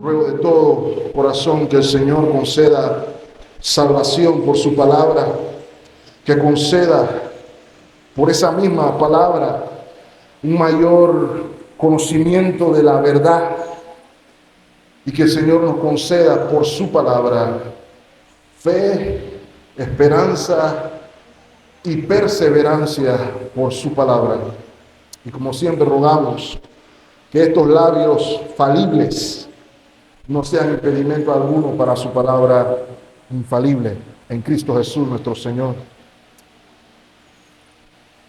Ruego de todo corazón que el Señor conceda salvación por su palabra, que conceda por esa misma palabra un mayor conocimiento de la verdad y que el Señor nos conceda por su palabra fe, esperanza y perseverancia por su palabra. Y como siempre rogamos que estos labios falibles no sean impedimento alguno para su palabra infalible en Cristo Jesús nuestro Señor.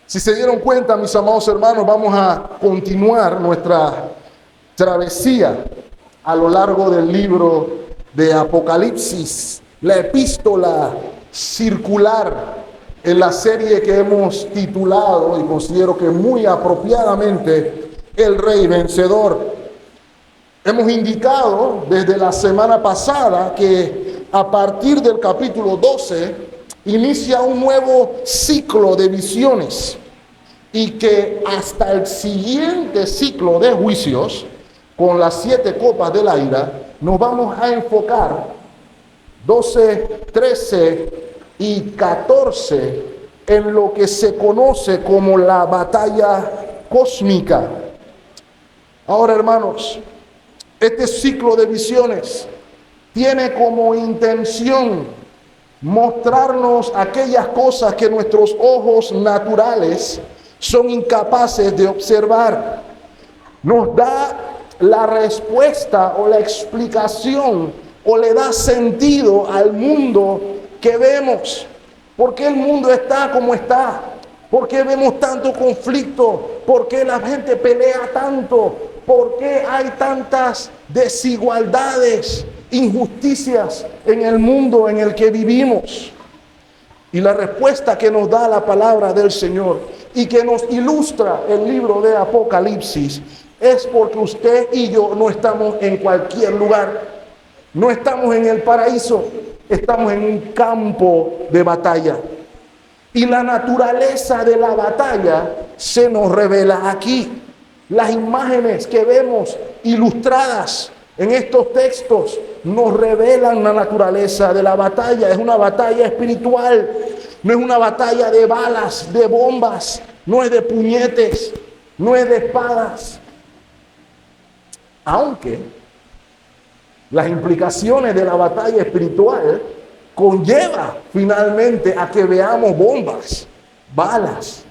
Si se dieron cuenta, mis amados hermanos, vamos a continuar nuestra travesía a lo largo del libro de Apocalipsis, la epístola circular en la serie que hemos titulado, y considero que muy apropiadamente, El Rey Vencedor. Hemos indicado desde la semana pasada que a partir del capítulo 12 inicia un nuevo ciclo de visiones y que hasta el siguiente ciclo de juicios, con las 7 copas de la ira, nos vamos a enfocar 12, 13 y 14 en lo que se conoce como la batalla cósmica. Ahora, hermanos, este ciclo de visiones tiene como intención mostrarnos aquellas cosas que nuestros ojos naturales son incapaces de observar. Nos da la respuesta o la explicación o le da sentido al mundo que vemos. ¿Por qué el mundo está como está? ¿Por qué vemos tanto conflicto? ¿Por qué la gente pelea tanto? ¿Por qué hay tantas desigualdades, injusticias en el mundo en el que vivimos? Y la respuesta que nos da la palabra del Señor y que nos ilustra el libro de Apocalipsis es porque usted y yo no estamos en cualquier lugar. No estamos en el paraíso, estamos en un campo de batalla. Y la naturaleza de la batalla se nos revela aquí. Las imágenes que vemos ilustradas en estos textos nos revelan la naturaleza de la batalla. Es una batalla espiritual, no es una batalla de balas, de bombas, no es de puñetes, no es de espadas. Aunque las implicaciones de la batalla espiritual conlleva finalmente a que veamos bombas, balas,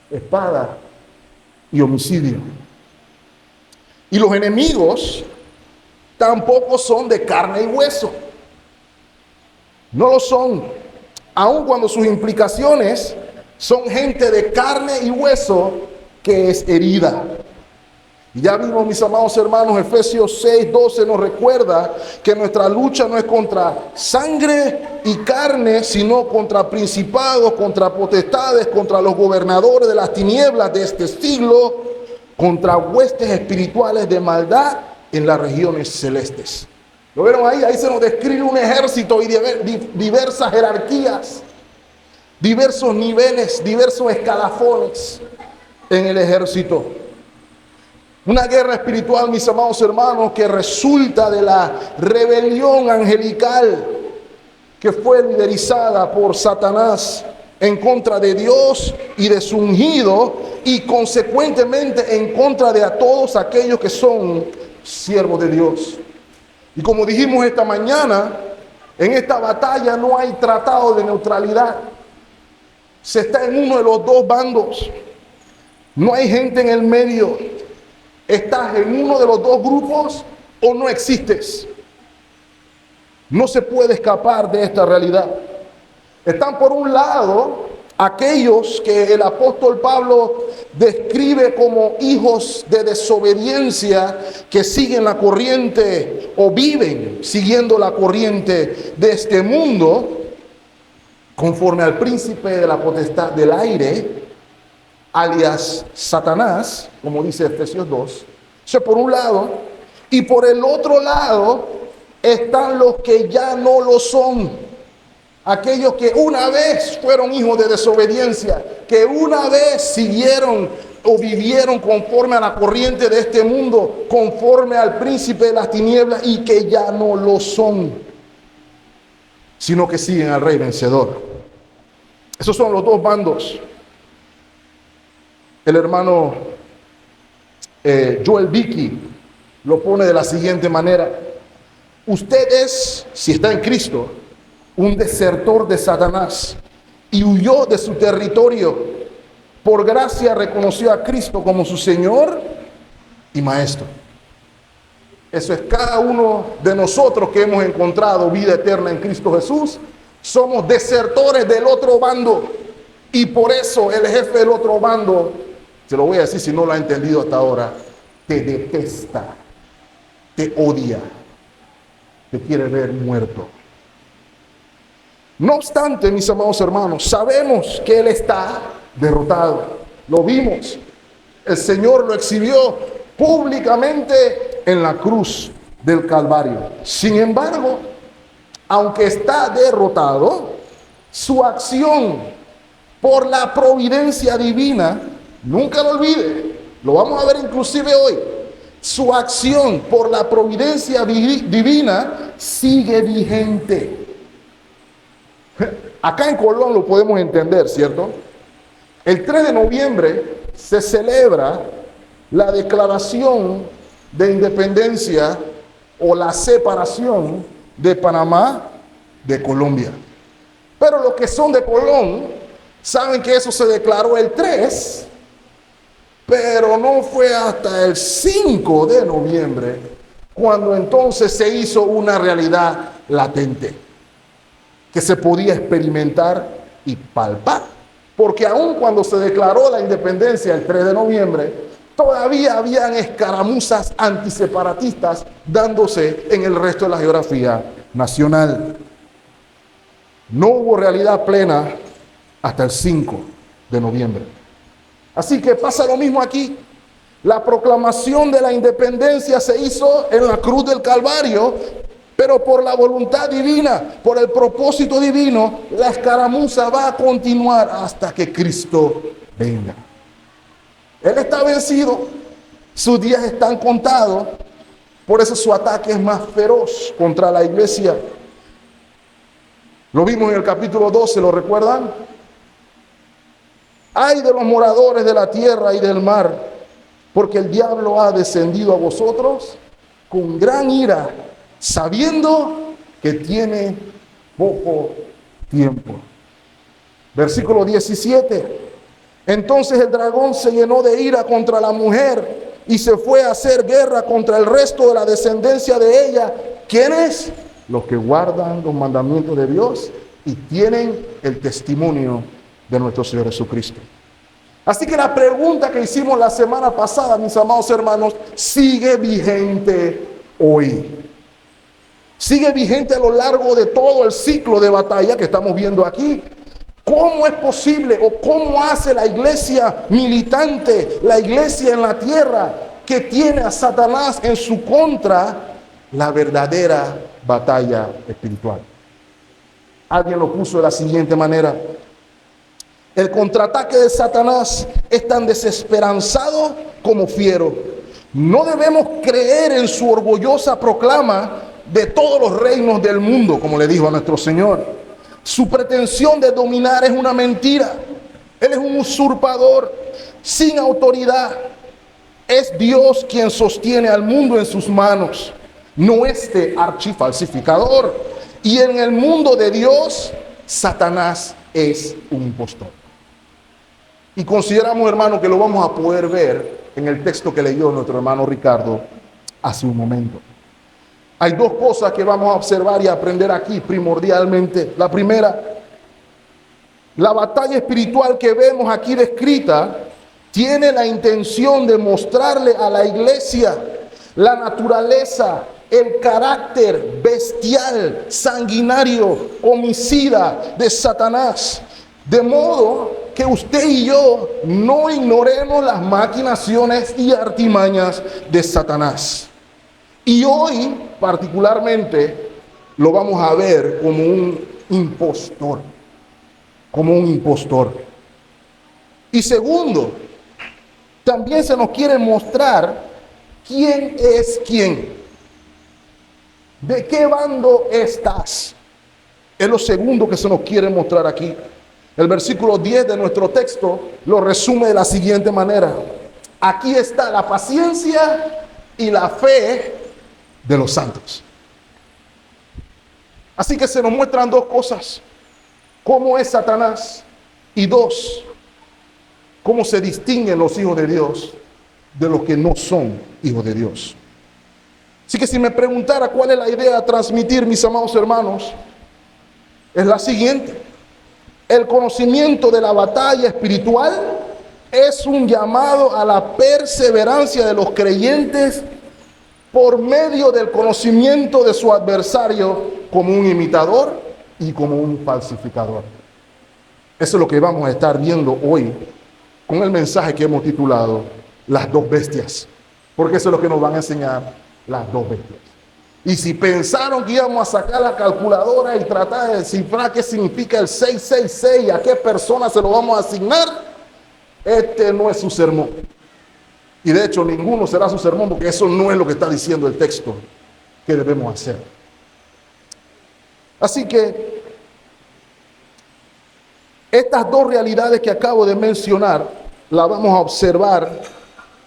espadas y homicidio. Y los enemigos tampoco son de carne y hueso. No lo son, aun cuando sus implicaciones son gente de carne y hueso que es herida. Y ya vimos, mis amados hermanos, Efesios 6:12 nos recuerda que nuestra lucha no es contra sangre y carne, sino contra principados, contra potestades, contra los gobernadores de las tinieblas de este siglo, contra huestes espirituales de maldad en las regiones celestes. ¿Lo vieron ahí? Ahí se nos describe un ejército y diversas jerarquías, diversos niveles, diversos escalafones en el ejército. Una guerra espiritual, mis amados hermanos, que resulta de la rebelión angelical que fue liderizada por Satanás en contra de Dios y de su ungido, y consecuentemente en contra de a todos aquellos que son siervos de Dios. Y como dijimos esta mañana, en esta batalla no hay tratado de neutralidad. Se está en uno de los dos bandos. No hay gente en el medio. ¿Estás en uno de los dos grupos o no existes? No se puede escapar de esta realidad. Están por un lado aquellos que el apóstol Pablo describe como hijos de desobediencia, que siguen la corriente o viven siguiendo la corriente de este mundo, conforme al príncipe de la potestad del aire, alias Satanás, como dice Efesios 2. Eso por un lado. Y por el otro lado están los que ya no lo son. Aquellos que una vez fueron hijos de desobediencia, que una vez siguieron o vivieron conforme a la corriente de este mundo, conforme al príncipe de las tinieblas, y que ya no lo son, sino que siguen al Rey vencedor. Esos son los dos bandos. El hermano Joel Vicky lo pone de la siguiente manera: usted es, si está en Cristo, un desertor de Satanás y huyó de su territorio. Por gracia reconoció a Cristo como su Señor y Maestro. Eso es cada uno de nosotros que hemos encontrado vida eterna en Cristo Jesús. Somos desertores del otro bando. Y por eso el jefe del otro bando, se lo voy a decir si no lo ha entendido hasta ahora, te detesta, te odia, te quiere ver muerto. No obstante, mis amados hermanos, sabemos que Él está derrotado. Lo vimos. El Señor lo exhibió públicamente en la cruz del Calvario. Sin embargo, aunque está derrotado, su acción por la providencia divina, nunca lo olvide, lo vamos a ver inclusive hoy, su acción por la providencia divina sigue vigente. Acá en Colón lo podemos entender, ¿cierto? El 3 de noviembre se celebra la declaración de independencia o la separación de Panamá de Colombia. Pero los que son de Colón saben que eso se declaró el 3, pero no fue hasta el 5 de noviembre cuando entonces se hizo una realidad latente que se podía experimentar y palpar. Porque aun cuando se declaró la independencia el 3 de noviembre, todavía habían escaramuzas antiseparatistas dándose en el resto de la geografía nacional. No hubo realidad plena hasta el 5 de noviembre. Así que pasa lo mismo aquí. La proclamación de la independencia se hizo en la cruz del Calvario, pero por la voluntad divina, por el propósito divino, la escaramuza va a continuar hasta que Cristo venga. Él está vencido, sus días están contados, por eso su ataque es más feroz contra la iglesia. Lo vimos en el capítulo 12, ¿lo recuerdan? Ay de los moradores de la tierra y del mar, porque el diablo ha descendido a vosotros con gran ira, sabiendo que tiene poco tiempo. Versículo 17. Entonces el dragón se llenó de ira contra la mujer y se fue a hacer guerra contra el resto de la descendencia de ella. ¿Quiénes? Los que guardan los mandamientos de Dios y tienen el testimonio de nuestro Señor Jesucristo. Así que la pregunta que hicimos la semana pasada, mis amados hermanos, sigue vigente hoy. Sigue vigente a lo largo de todo el ciclo de batalla que estamos viendo aquí. ¿Cómo es posible o cómo hace la iglesia militante, la iglesia en la tierra, que tiene a Satanás en su contra, la verdadera batalla espiritual? Alguien lo puso de la siguiente manera: el contraataque de Satanás es tan desesperanzado como fiero. No debemos creer en su orgullosa proclama de todos los reinos del mundo, como le dijo a nuestro Señor. Su pretensión de dominar es una mentira. Él es un usurpador sin autoridad. Es Dios quien sostiene al mundo en sus manos, no este archifalsificador. Y en el mundo de Dios, Satanás es un impostor. Y consideramos, hermano, que lo vamos a poder ver en el texto que leyó nuestro hermano Ricardo hace un momento. Hay dos cosas que vamos a observar y aprender aquí primordialmente. La primera, la batalla espiritual que vemos aquí descrita tiene la intención de mostrarle a la iglesia la naturaleza, el carácter bestial, sanguinario, homicida de Satanás. De modo que usted y yo no ignoremos las maquinaciones y artimañas de Satanás. Y hoy, particularmente, lo vamos a ver como un impostor. Como un impostor. Y segundo, también se nos quiere mostrar quién es quién. ¿De qué bando estás? Es lo segundo que se nos quiere mostrar aquí. El versículo 10 de nuestro texto lo resume de la siguiente manera. Aquí está la paciencia y la fe de los santos. Así que se nos muestran dos cosas. Cómo es Satanás y dos, cómo se distinguen los hijos de Dios de los que no son hijos de Dios. Así que si me preguntara cuál es la idea a transmitir, mis amados hermanos, es la siguiente. El conocimiento de la batalla espiritual es un llamado a la perseverancia de los creyentes por medio del conocimiento de su adversario como un imitador y como un falsificador. Eso es lo que vamos a estar viendo hoy con el mensaje que hemos titulado Las dos bestias, porque eso es lo que nos van a enseñar las dos bestias. Y si pensaron que íbamos a sacar la calculadora y tratar de descifrar qué significa el 666, a qué persona se lo vamos a asignar, este no es su sermón. Y de hecho ninguno será su sermón, porque eso no es lo que está diciendo el texto que debemos hacer. Así que estas dos realidades que acabo de mencionar las vamos a observar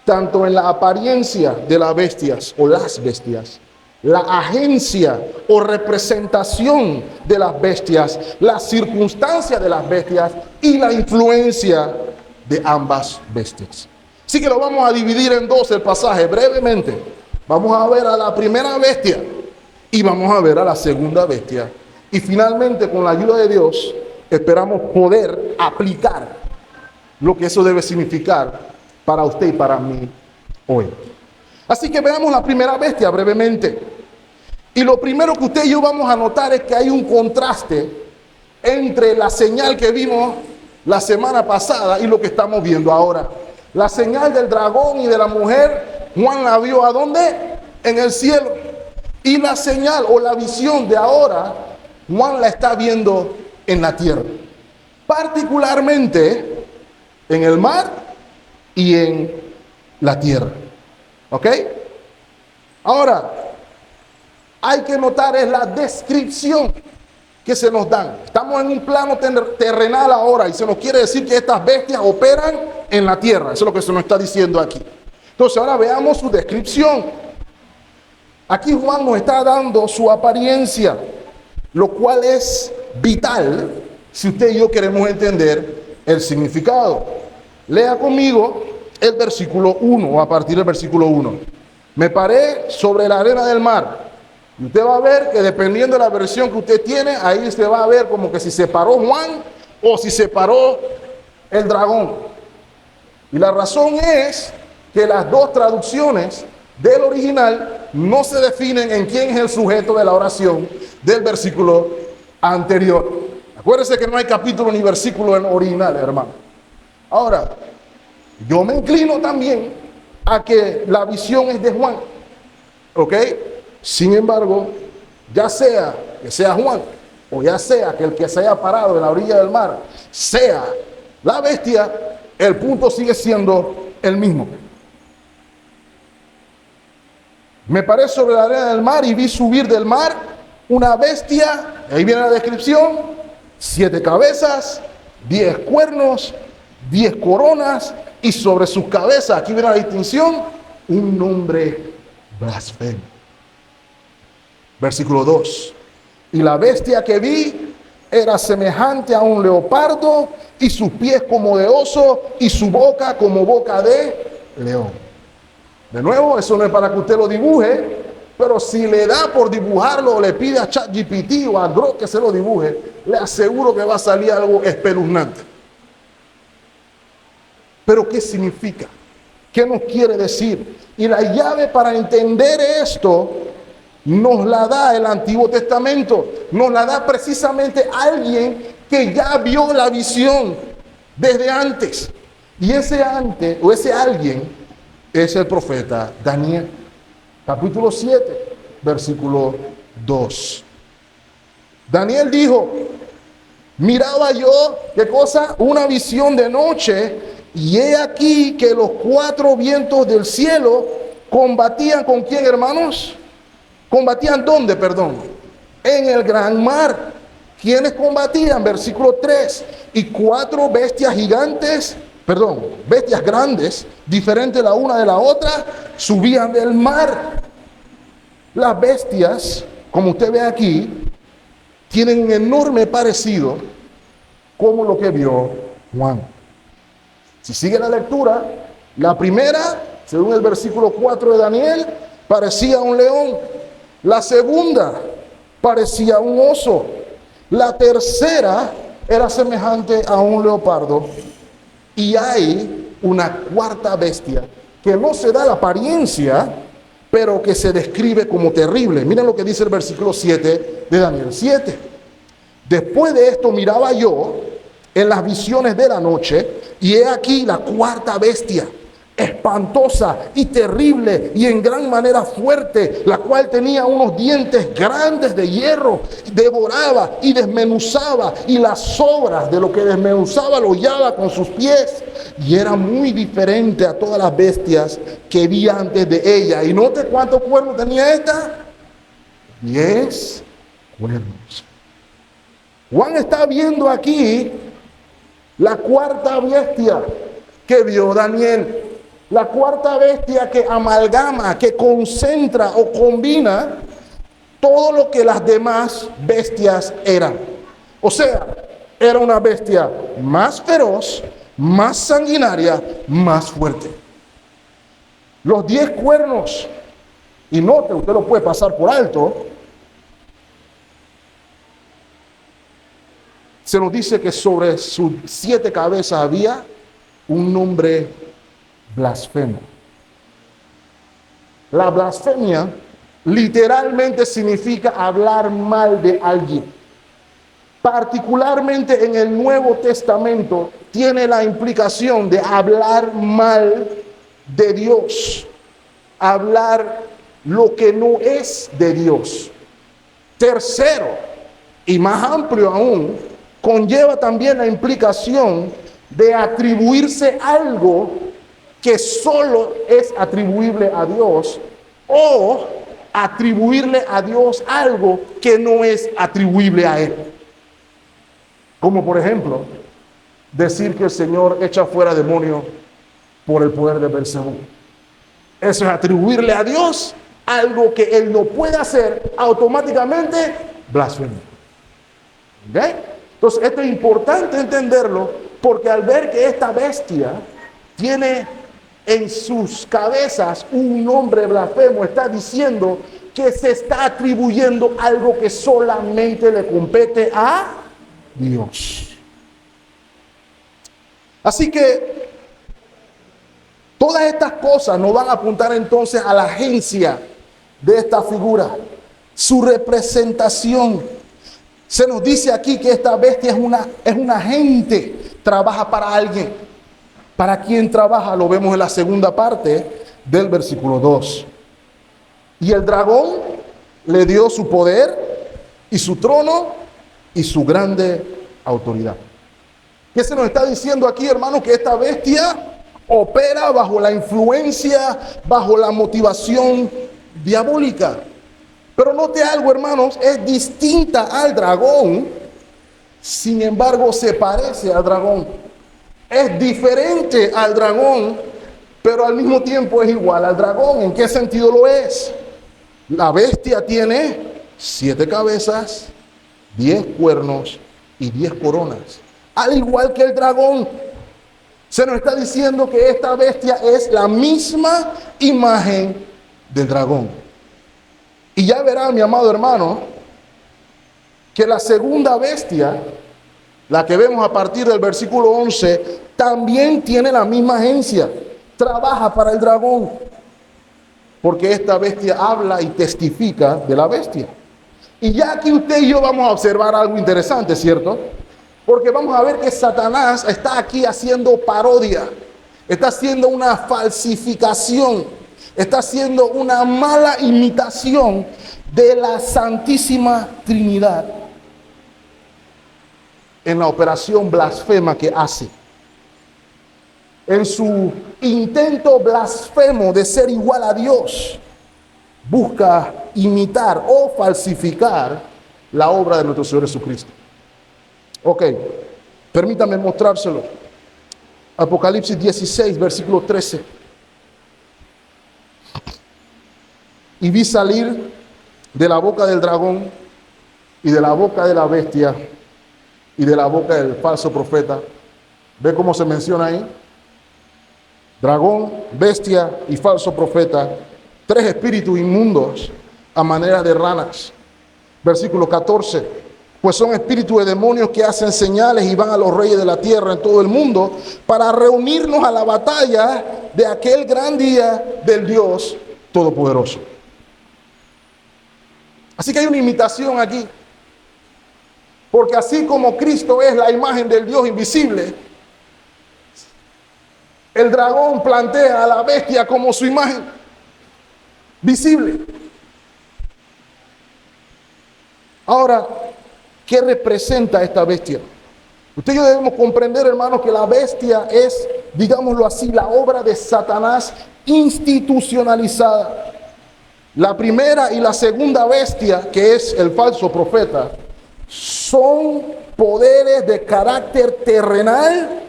tanto en la apariencia de las bestias o las bestias, la agencia o representación de las bestias, las circunstancias de las bestias y la influencia de ambas bestias. Así que lo vamos a dividir en dos el pasaje brevemente. Vamos a ver a la primera bestia y vamos a ver a la segunda bestia. Y finalmente, con la ayuda de Dios, esperamos poder aplicar lo que eso debe significar para usted y para mí hoy. Así que veamos la primera bestia brevemente. Y lo primero que usted y yo vamos a notar es que hay un contraste entre la señal que vimos la semana pasada y lo que estamos viendo ahora. La señal del dragón y de la mujer, Juan la vio ¿a dónde? En el cielo. Y la señal o la visión de ahora, Juan la está viendo en la tierra. Particularmente en el mar y en la tierra. ¿Ok? Ahora, hay que notar es la descripción que se nos dan. Estamos en un plano terrenal ahora y se nos quiere decir que estas bestias operan en la tierra. Eso es lo que se nos está diciendo aquí. Entonces ahora veamos su descripción. Aquí Juan nos está dando su apariencia, lo cual es vital si usted y yo queremos entender el significado. Lea conmigo el versículo 1 o a partir del versículo 1. Me paré sobre la arena del mar. Y usted va a ver que dependiendo de la versión que usted tiene, ahí usted va a ver como que si se paró Juan o si se paró el dragón. Y la razón es que las dos traducciones del original no se definen en quién es el sujeto de la oración del versículo anterior. Acuérdense que no hay capítulo ni versículo en original, hermano. Ahora, yo me inclino también a que la visión es de Juan. ¿Ok? Sin embargo, ya sea que sea Juan o ya sea que el que se haya parado en la orilla del mar sea la bestia, el punto sigue siendo el mismo. Me paré sobre la arena del mar y vi subir del mar una bestia, ahí viene la descripción, 7 cabezas, 10 cuernos, 10 coronas y sobre sus cabezas, aquí viene la distinción, un nombre blasfemo. Versículo 2. Y la bestia que vi era semejante a un leopardo y sus pies como de oso y su boca como boca de león. De nuevo, eso no es para que usted lo dibuje, pero si le da por dibujarlo o le pide a ChatGPT o a Grok que se lo dibuje, le aseguro que va a salir algo espeluznante. Pero ¿qué significa? ¿Qué nos quiere decir? Y la llave para entender esto nos la da el Antiguo Testamento, nos la da precisamente alguien que ya vio la visión desde antes. Y ese antes, o ese alguien, es el profeta Daniel. Capítulo 7, versículo 2. Daniel dijo, miraba yo, ¿qué cosa? Una visión de noche Y he aquí que los cuatro vientos del cielo combatían ¿con quién, hermanos? ¿Combatían dónde, perdón? En el gran mar. ¿Quiénes combatían? Versículo 3. Y cuatro bestias gigantes, bestias grandes, diferentes la una de la otra, subían del mar. Las bestias, como usted ve aquí, tienen un enorme parecido como lo que vio Juan. Si sigue la lectura, la primera, según el versículo 4 de Daniel, parecía un león. La segunda parecía un oso. La tercera era semejante a un leopardo. Y hay una cuarta bestia que no se da la apariencia, pero que se describe como terrible. Miren lo que dice el versículo 7 de Daniel 7. Después de esto miraba yo en las visiones de la noche, y he aquí la cuarta bestia, espantosa y terrible y en gran manera fuerte, la cual tenía unos dientes grandes de hierro, devoraba y desmenuzaba, y las sobras de lo que desmenuzaba lo hollaba con sus pies, y era muy diferente a todas las bestias que vi antes de ella. Y note cuántos cuernos tenía esta: 10 cuernos. Juan está viendo aquí la cuarta bestia que vio Daniel. La cuarta bestia que amalgama, que concentra o combina todo lo que las demás bestias eran. O sea, era una bestia más feroz, más sanguinaria, más fuerte. Los 10 cuernos, y note, usted lo puede pasar por alto, se nos dice que sobre sus 7 cabezas había un nombre blasfemo. La blasfemia literalmente significa hablar mal de alguien. Particularmente en el Nuevo Testamento tiene la implicación de hablar mal de Dios, hablar lo que no es de Dios. Tercero, y más amplio aún, conlleva también la implicación de atribuirse algo que solo es atribuible a Dios, o atribuirle a Dios algo que no es atribuible a Él. Como por ejemplo, decir que el Señor echa fuera demonios por el poder de Beelzebú. Eso es atribuirle a Dios algo que Él no puede hacer, automáticamente blasfemia. ¿Ok? Entonces esto es importante entenderlo, porque al ver que esta bestia tiene en sus cabezas un nombre blasfemo, está diciendo que se está atribuyendo algo que solamente le compete a Dios. Así que todas estas cosas nos van a apuntar entonces a la agencia de esta figura, su representación. Se nos dice aquí que esta bestia es un agente, trabaja para alguien. ¿Para quién trabaja? Lo vemos en la segunda parte del versículo 2. Y el dragón le dio su poder y su trono y su grande autoridad. ¿Qué se nos está diciendo aquí, hermano? Que esta bestia opera bajo la influencia, bajo la motivación diabólica. Pero note algo, hermanos, es distinta al dragón, sin embargo se parece al dragón. Es diferente al dragón, pero al mismo tiempo es igual al dragón. ¿En qué sentido lo es? La bestia tiene 7 cabezas, 10 cuernos y 10 coronas. Al igual que el dragón, se nos está diciendo que esta bestia es la misma imagen del dragón. Y ya verá, mi amado hermano, que la segunda bestia, la que vemos a partir del versículo 11, también tiene la misma agencia. Trabaja para el dragón. Porque esta bestia habla y testifica de la bestia. Y ya aquí usted y yo vamos a observar algo interesante, ¿cierto? Porque vamos a ver que Satanás está aquí haciendo parodia. Está haciendo una falsificación. Está haciendo una mala imitación de la Santísima Trinidad en la operación blasfema que hace. en su intento blasfemo de ser igual a Dios, busca imitar o falsificar la obra de nuestro Señor Jesucristo. Ok, permítame mostrárselo. Apocalipsis 16, versículo 13. Y vi salir de la boca del dragón y de la boca de la bestia y de la boca del falso profeta. ¿Ve cómo se menciona ahí? Dragón, bestia y falso profeta, tres espíritus inmundos a manera de ranas. Versículo 14. Pues son espíritus de demonios que hacen señales y van a los reyes de la tierra en todo el mundo para reunirnos a la batalla de aquel gran día del Dios Todopoderoso. Así que hay una imitación aquí. Porque así como Cristo es la imagen del Dios invisible, el dragón plantea a la bestia como su imagen visible. Ahora, ¿qué representa esta bestia? Usted y yo debemos comprender, hermanos, que la bestia es, digámoslo así, la obra de Satanás institucionalizada. La primera y la segunda bestia, que es el falso profeta, son poderes de carácter terrenal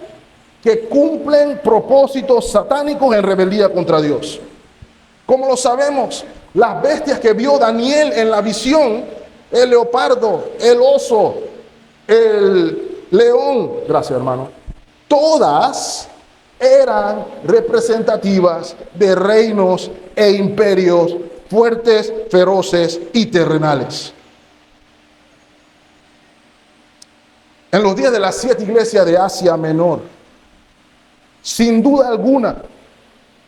que cumplen propósitos satánicos en rebeldía contra Dios. ¿Cómo lo sabemos? Las bestias que vio Daniel en la visión, el leopardo, el oso, el león, gracias hermano, todas eran representativas de reinos e imperios fuertes, feroces y terrenales. En los días de las 7 iglesias de Asia Menor, sin duda alguna,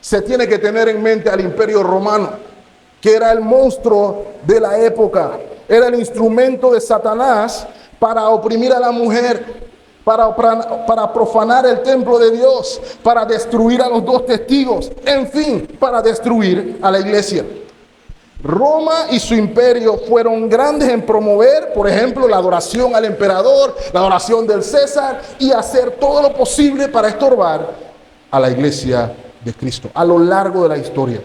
se tiene que tener en mente al Imperio Romano, que era el monstruo de la época, era el instrumento de Satanás para oprimir a la mujer, para profanar el templo de Dios, para destruir a los 2 testigos, en fin, para destruir a la iglesia. Roma y su imperio fueron grandes en promover, por ejemplo, la adoración al emperador, la adoración del César y hacer todo lo posible para estorbar a la iglesia de Cristo a lo largo de la historia.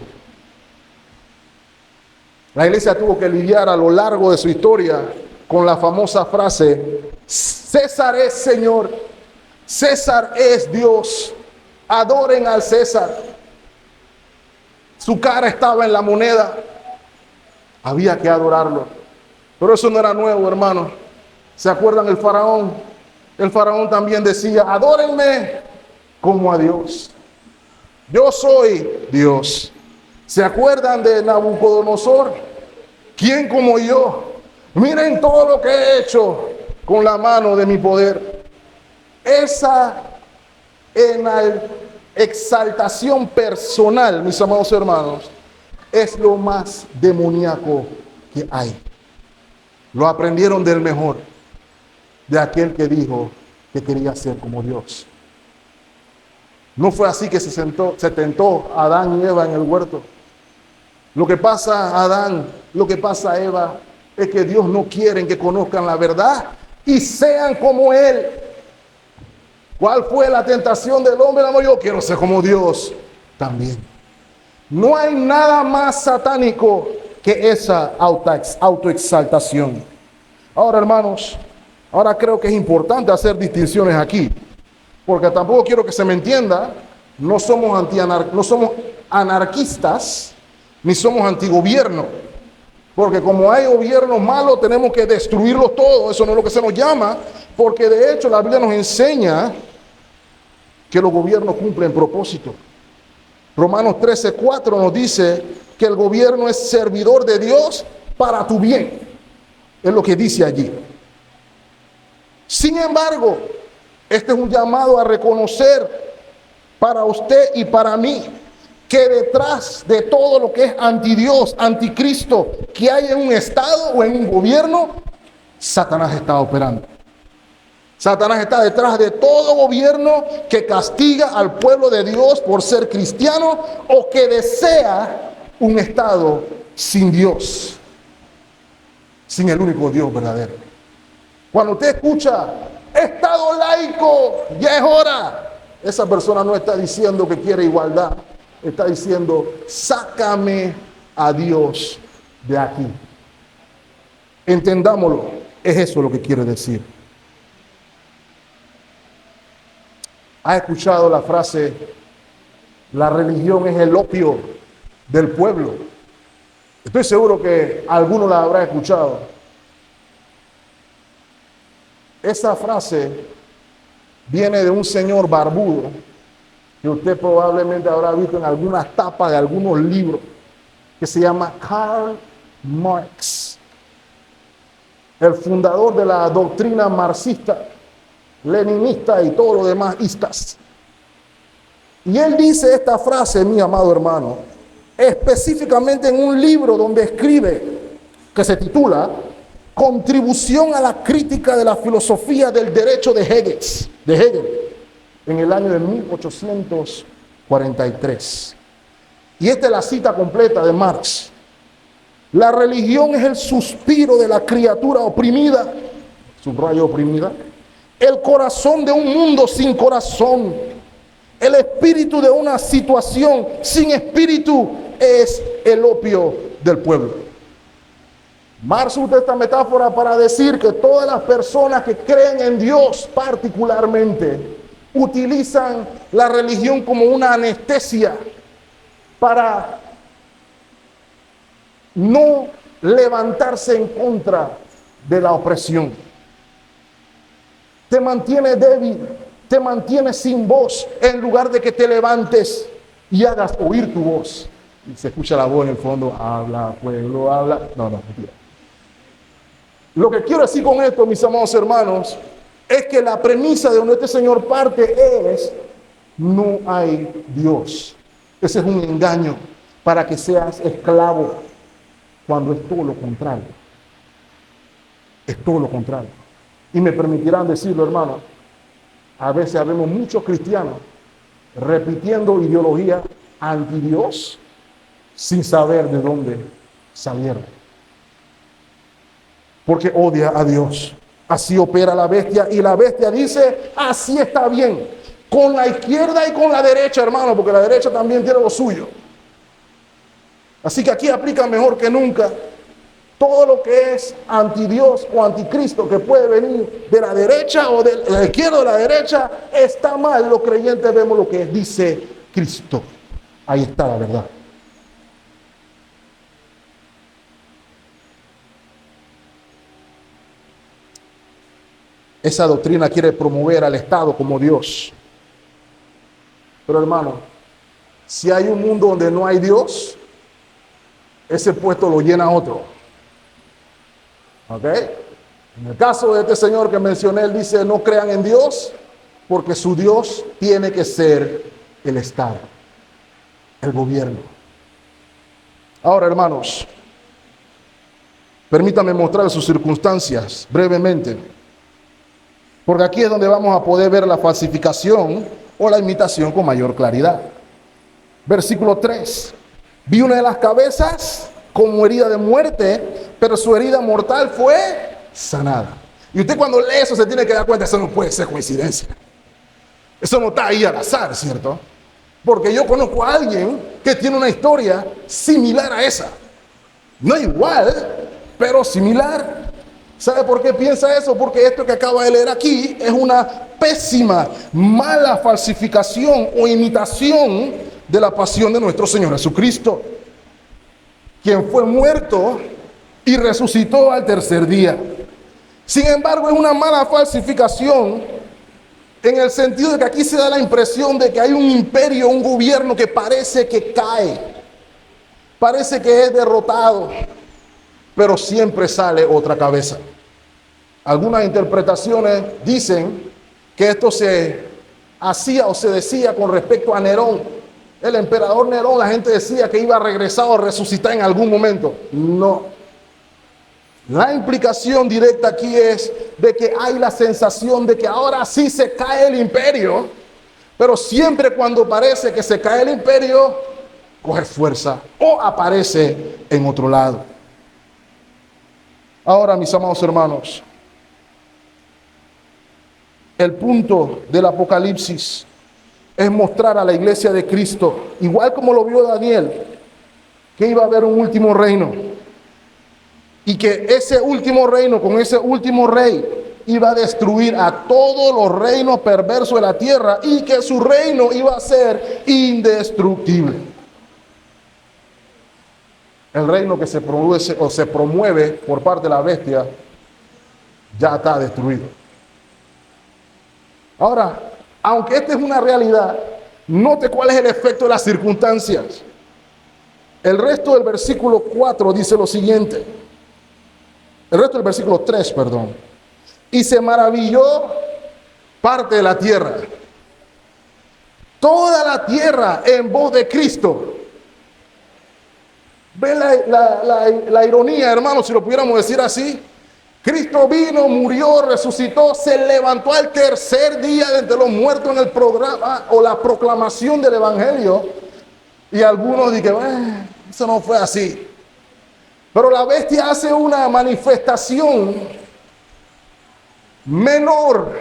La iglesia tuvo que lidiar a lo largo de su historia con la famosa frase: César es Señor, César es Dios, adoren al César. Su cara estaba en la moneda, había que adorarlo. Pero eso no era nuevo, hermano. ¿Se acuerdan el faraón? El faraón también decía: adórenme como a Dios. Yo soy Dios. ¿Se acuerdan de Nabucodonosor? ¿Quién como yo? Miren todo lo que he hecho con la mano de mi poder. Esa exaltación personal, mis amados hermanos, es lo más demoníaco que hay. Lo aprendieron del mejor, de aquel que dijo que quería ser como Dios. No fue así que se tentó a Adán y Eva en el huerto. Lo que pasa a Adán, lo que pasa a Eva, es que Dios no quiere que conozcan la verdad y sean como Él. ¿Cuál fue la tentación del hombre? Yo quiero ser como Dios también. No hay nada más satánico que esa autoexaltación. Ahora, hermanos, ahora creo que es importante hacer distinciones aquí, porque tampoco quiero que se me entienda, no somos anarquistas, ni somos antigobierno, porque como hay gobiernos malos, tenemos que destruirlos todos. Eso no es lo que se nos llama, porque de hecho la Biblia nos enseña que los gobiernos cumplen propósito. Romanos 13:4 nos dice que el gobierno es servidor de Dios para tu bien. Es lo que dice allí. Sin embargo, este es un llamado a reconocer para usted y para mí que detrás de todo lo que es antidios, anticristo, que hay en un estado o en un gobierno, Satanás está operando. Satanás está detrás de todo gobierno que castiga al pueblo de Dios por ser cristiano o que desea un estado sin Dios, sin el único Dios verdadero. Cuando usted escucha estado laico, ya es hora, esa persona no está diciendo que quiere igualdad, está diciendo, sácame a Dios de aquí. Entendámoslo, es eso lo que quiere decir. ¿Ha escuchado la frase, la religión es el opio del pueblo? Estoy seguro que alguno la habrá escuchado. Esa frase viene de un señor barbudo que usted probablemente habrá visto en algunas tapas de algunos libros, que se llama Karl Marx, el fundador de la doctrina marxista, leninista y todo lo demás istas. Y él dice esta frase, mi amado hermano, específicamente en un libro donde escribe, que se titula Contribución a la crítica de la filosofía del derecho de Hegel, en el año de 1843. Y esta es la cita completa de Marx. La religión es el suspiro de la criatura oprimida, subrayo oprimida, el corazón de un mundo sin corazón, el espíritu de una situación sin espíritu, es el opio del pueblo. Marx usa esta metáfora para decir que todas las personas que creen en Dios particularmente utilizan la religión como una anestesia para no levantarse en contra de la opresión. Te mantiene débil, te mantiene sin voz, en lugar de que te levantes y hagas oír tu voz. Y se escucha la voz en el fondo, habla, pueblo, habla. No, mentira. Lo que quiero decir con esto, mis amados hermanos, es que la premisa de donde este Señor parte es, no hay Dios. Ese es un engaño para que seas esclavo, cuando es todo lo contrario. Es todo lo contrario. Y me permitirán decirlo, hermano, a veces vemos muchos cristianos repitiendo ideología anti Dios sin saber de dónde salieron. Porque odia a Dios. Así opera la bestia, y la bestia dice, así está bien, con la izquierda y con la derecha, hermano, porque la derecha también tiene lo suyo. Así que aquí aplica mejor que nunca todo lo que es anti Dios o anticristo que puede venir de la derecha o de la izquierda o de la derecha, está mal. Los creyentes vemos lo que dice Cristo. Ahí está la verdad. Esa doctrina quiere promover al Estado como Dios. Pero hermano, si hay un mundo donde no hay Dios, ese puesto lo llena otro. ¿Ok? En el caso de este señor que mencioné, él dice, no crean en Dios, porque su Dios tiene que ser el Estado, el gobierno. Ahora, hermanos, permítanme mostrar sus circunstancias brevemente, porque aquí es donde vamos a poder ver la falsificación o la imitación con mayor claridad. Versículo 3. Vi una de las cabezas como herida de muerte, pero su herida mortal fue sanada. Y usted cuando lee eso se tiene que dar cuenta, eso no puede ser coincidencia. Eso no está ahí al azar, ¿cierto? Porque yo conozco a alguien que tiene una historia similar a esa. No igual, pero similar. ¿Sabe por qué piensa eso? Porque esto que acaba de leer aquí es una pésima, mala falsificación o imitación de la pasión de nuestro Señor Jesucristo, quien fue muerto y resucitó al tercer día. Sin embargo, es una mala falsificación en el sentido de que aquí se da la impresión de que hay un imperio, un gobierno que parece que cae, parece que es derrotado, pero siempre sale otra cabeza. Algunas interpretaciones dicen que esto se hacía o se decía con respecto a Nerón. El emperador Nerón, la gente decía que iba a regresar o resucitar en algún momento. No. La implicación directa aquí es de que hay la sensación de que ahora sí se cae el imperio, pero siempre cuando parece que se cae el imperio, coge fuerza o aparece en otro lado. Ahora, mis amados hermanos, el punto del Apocalipsis es mostrar a la iglesia de Cristo, igual como lo vio Daniel, que iba a haber un último reino. Y que ese último reino, con ese último rey, iba a destruir a todos los reinos perversos de la tierra y que su reino iba a ser indestructible. El reino que se produce o se promueve por parte de la bestia ya está destruido. Ahora, aunque esta es una realidad, note cuál es el efecto de las circunstancias. El resto del versículo 4 dice lo siguiente. El resto del versículo 3, perdón. Y se maravilló parte de la tierra. Toda la tierra en voz de Cristo. ¿Ven la ironía, hermanos, si lo pudiéramos decir así? Cristo vino, murió, resucitó, se levantó al tercer día de entre los muertos en el programa o la proclamación del evangelio. Y algunos dicen, eso no fue así. Pero la bestia hace una manifestación menor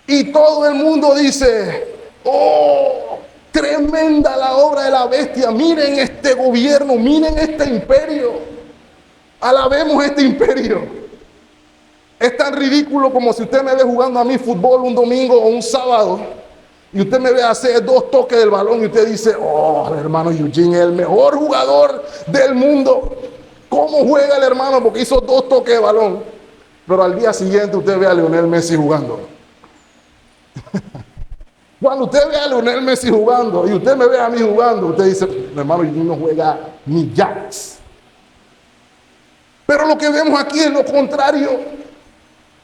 y todo el mundo dice, oh, tremenda la obra de la bestia, miren este gobierno, miren este imperio, alabemos este imperio. Es tan ridículo como si usted me ve jugando a mí fútbol un domingo o un sábado y usted me ve hacer 2 toques del balón y usted dice, oh, el hermano Eugene es el mejor jugador del mundo. ¿Cómo juega el hermano? Porque hizo 2 toques de balón. Pero al día siguiente usted ve a Lionel Messi jugando. Cuando usted ve a Lionel Messi jugando y usted me ve a mí jugando, usted dice, mi hermano Eugene no juega ni jacks. Pero lo que vemos aquí es lo contrario.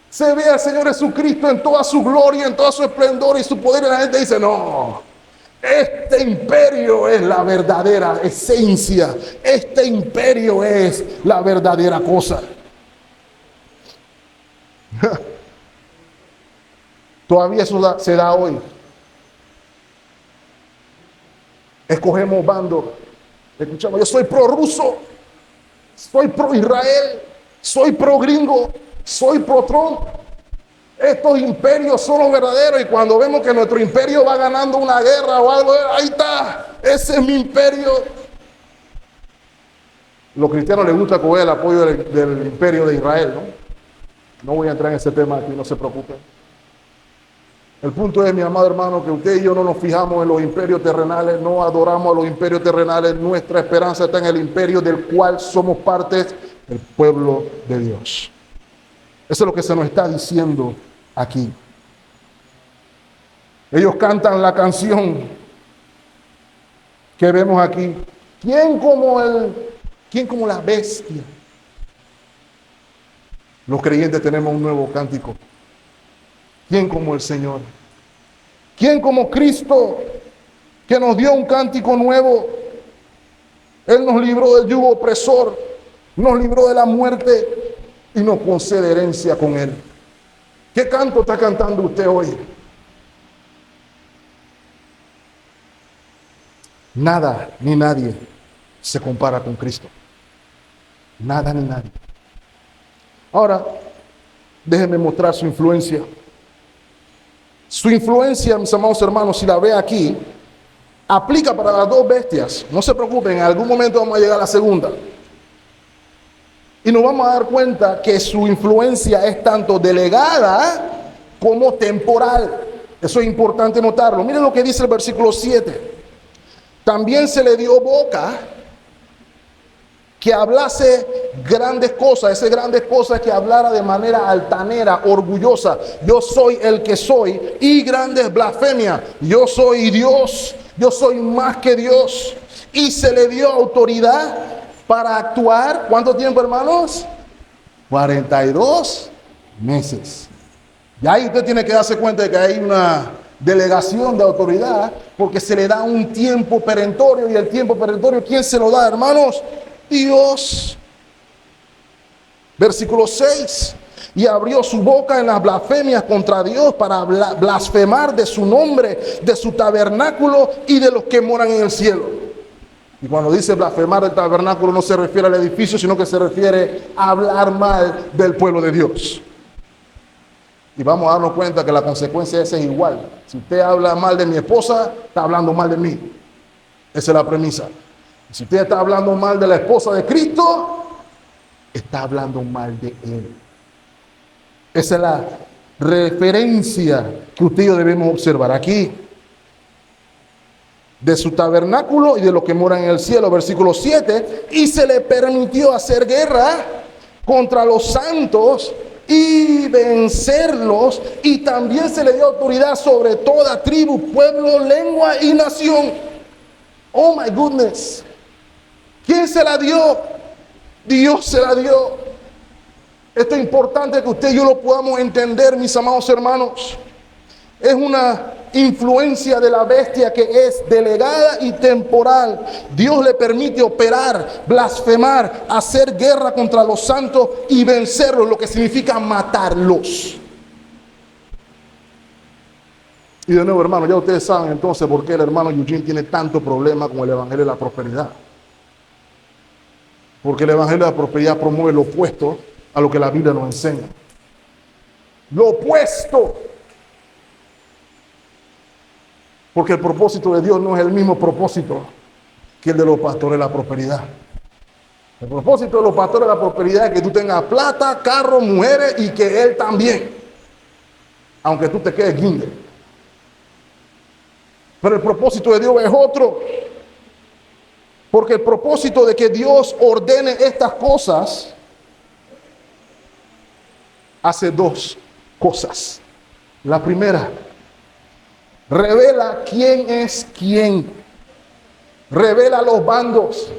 Se ve al Señor Jesucristo en toda su gloria, en todo su esplendor y su poder. Y la gente dice, no, este imperio es la verdadera esencia. Este imperio es la verdadera cosa. Todavía eso se da hoy. Escogemos bando. Escuchamos, yo soy pro ruso, soy pro Israel, soy pro gringo, soy pro Trump. Estos imperios son los verdaderos y cuando vemos que nuestro imperio va ganando una guerra o algo, ahí está, ese es mi imperio. Los cristianos les gusta coger el apoyo del imperio de Israel, ¿no? No voy a entrar en ese tema aquí, no se preocupen. El punto es, mi amado hermano, que usted y yo no nos fijamos en los imperios terrenales, no adoramos a los imperios terrenales, nuestra esperanza está en el imperio del cual somos partes, el pueblo de Dios. Eso es lo que se nos está diciendo aquí. Ellos cantan la canción que vemos aquí. ¿Quién como la bestia? Los creyentes tenemos un nuevo cántico. ¿Quién como el Señor? ¿Quién como Cristo, que nos dio un cántico nuevo? Él nos libró del yugo opresor, nos libró de la muerte y nos concede herencia con Él. ¿Qué canto está cantando usted hoy? Nada ni nadie se compara con Cristo. Nada ni nadie. Ahora, déjenme mostrar su influencia. Su influencia, mis amados hermanos, si la ve aquí, aplica para las 2 bestias. No se preocupen, en algún momento vamos a llegar a la segunda. Y nos vamos a dar cuenta que su influencia es tanto delegada como temporal. Eso es importante notarlo. Miren lo que dice el versículo 7. También se le dio boca que hablase grandes cosas. Esas grandes cosas que hablara de manera altanera, orgullosa. Yo soy el que soy. Y grandes blasfemias. Yo soy Dios. Yo soy más que Dios. Y se le dio autoridad para actuar. ¿Cuánto tiempo, hermanos? 42 meses. Y ahí usted tiene que darse cuenta de que hay una delegación de autoridad, porque se le da un tiempo perentorio. Y el tiempo perentorio, ¿quién se lo da, hermanos? Dios. Versículo 6. Y abrió su boca en las blasfemias contra Dios para blasfemar de su nombre, de su tabernáculo y de los que moran en el cielo. Y cuando dice blasfemar del tabernáculo no se refiere al edificio, sino que se refiere a hablar mal del pueblo de Dios. Y vamos a darnos cuenta que la consecuencia de esa es igual. Si usted habla mal de mi esposa, está hablando mal de mí. Esa es la premisa. Si usted está hablando mal de la esposa de Cristo, está hablando mal de Él. Esa es la referencia que usted y yo debemos observar aquí. De su tabernáculo y de los que moran en el cielo, versículo 7, y se le permitió hacer guerra contra los santos y vencerlos, y también se le dio autoridad sobre toda tribu, pueblo, lengua y nación. Oh my goodness. ¿Quién se la dio? Dios se la dio. Esto es importante que usted y yo lo podamos entender, mis amados hermanos. Es una influencia de la bestia que es delegada y temporal. Dios le permite operar, blasfemar, hacer guerra contra los santos y vencerlos, lo que significa matarlos. Y de nuevo, hermano, ya ustedes saben entonces por qué el hermano Eugene tiene tanto problema con el evangelio de la prosperidad. Porque el evangelio de la prosperidad promueve lo opuesto a lo que la Biblia nos enseña. Lo opuesto. Porque el propósito de Dios no es el mismo propósito que el de los pastores de la prosperidad. El propósito de los pastores de la prosperidad es que tú tengas plata, carros, mujeres y que Él también. Aunque tú te quedes guinde. Pero el propósito de Dios es otro. Porque el propósito de que Dios ordene estas cosas hace dos cosas. La primera, revela quién es quién. Revela los bandos.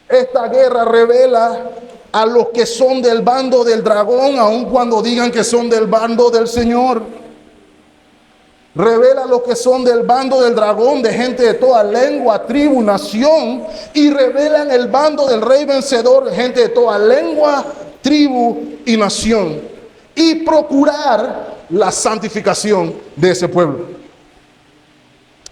Esta guerra revela a los que son del bando del dragón, aun cuando digan que son del bando del Señor. Revela a los que son del bando del dragón, de gente de toda lengua, tribu, nación. Y revelan el bando del rey vencedor, de gente de toda lengua, tribu y nación. Y procurar la santificación de ese pueblo.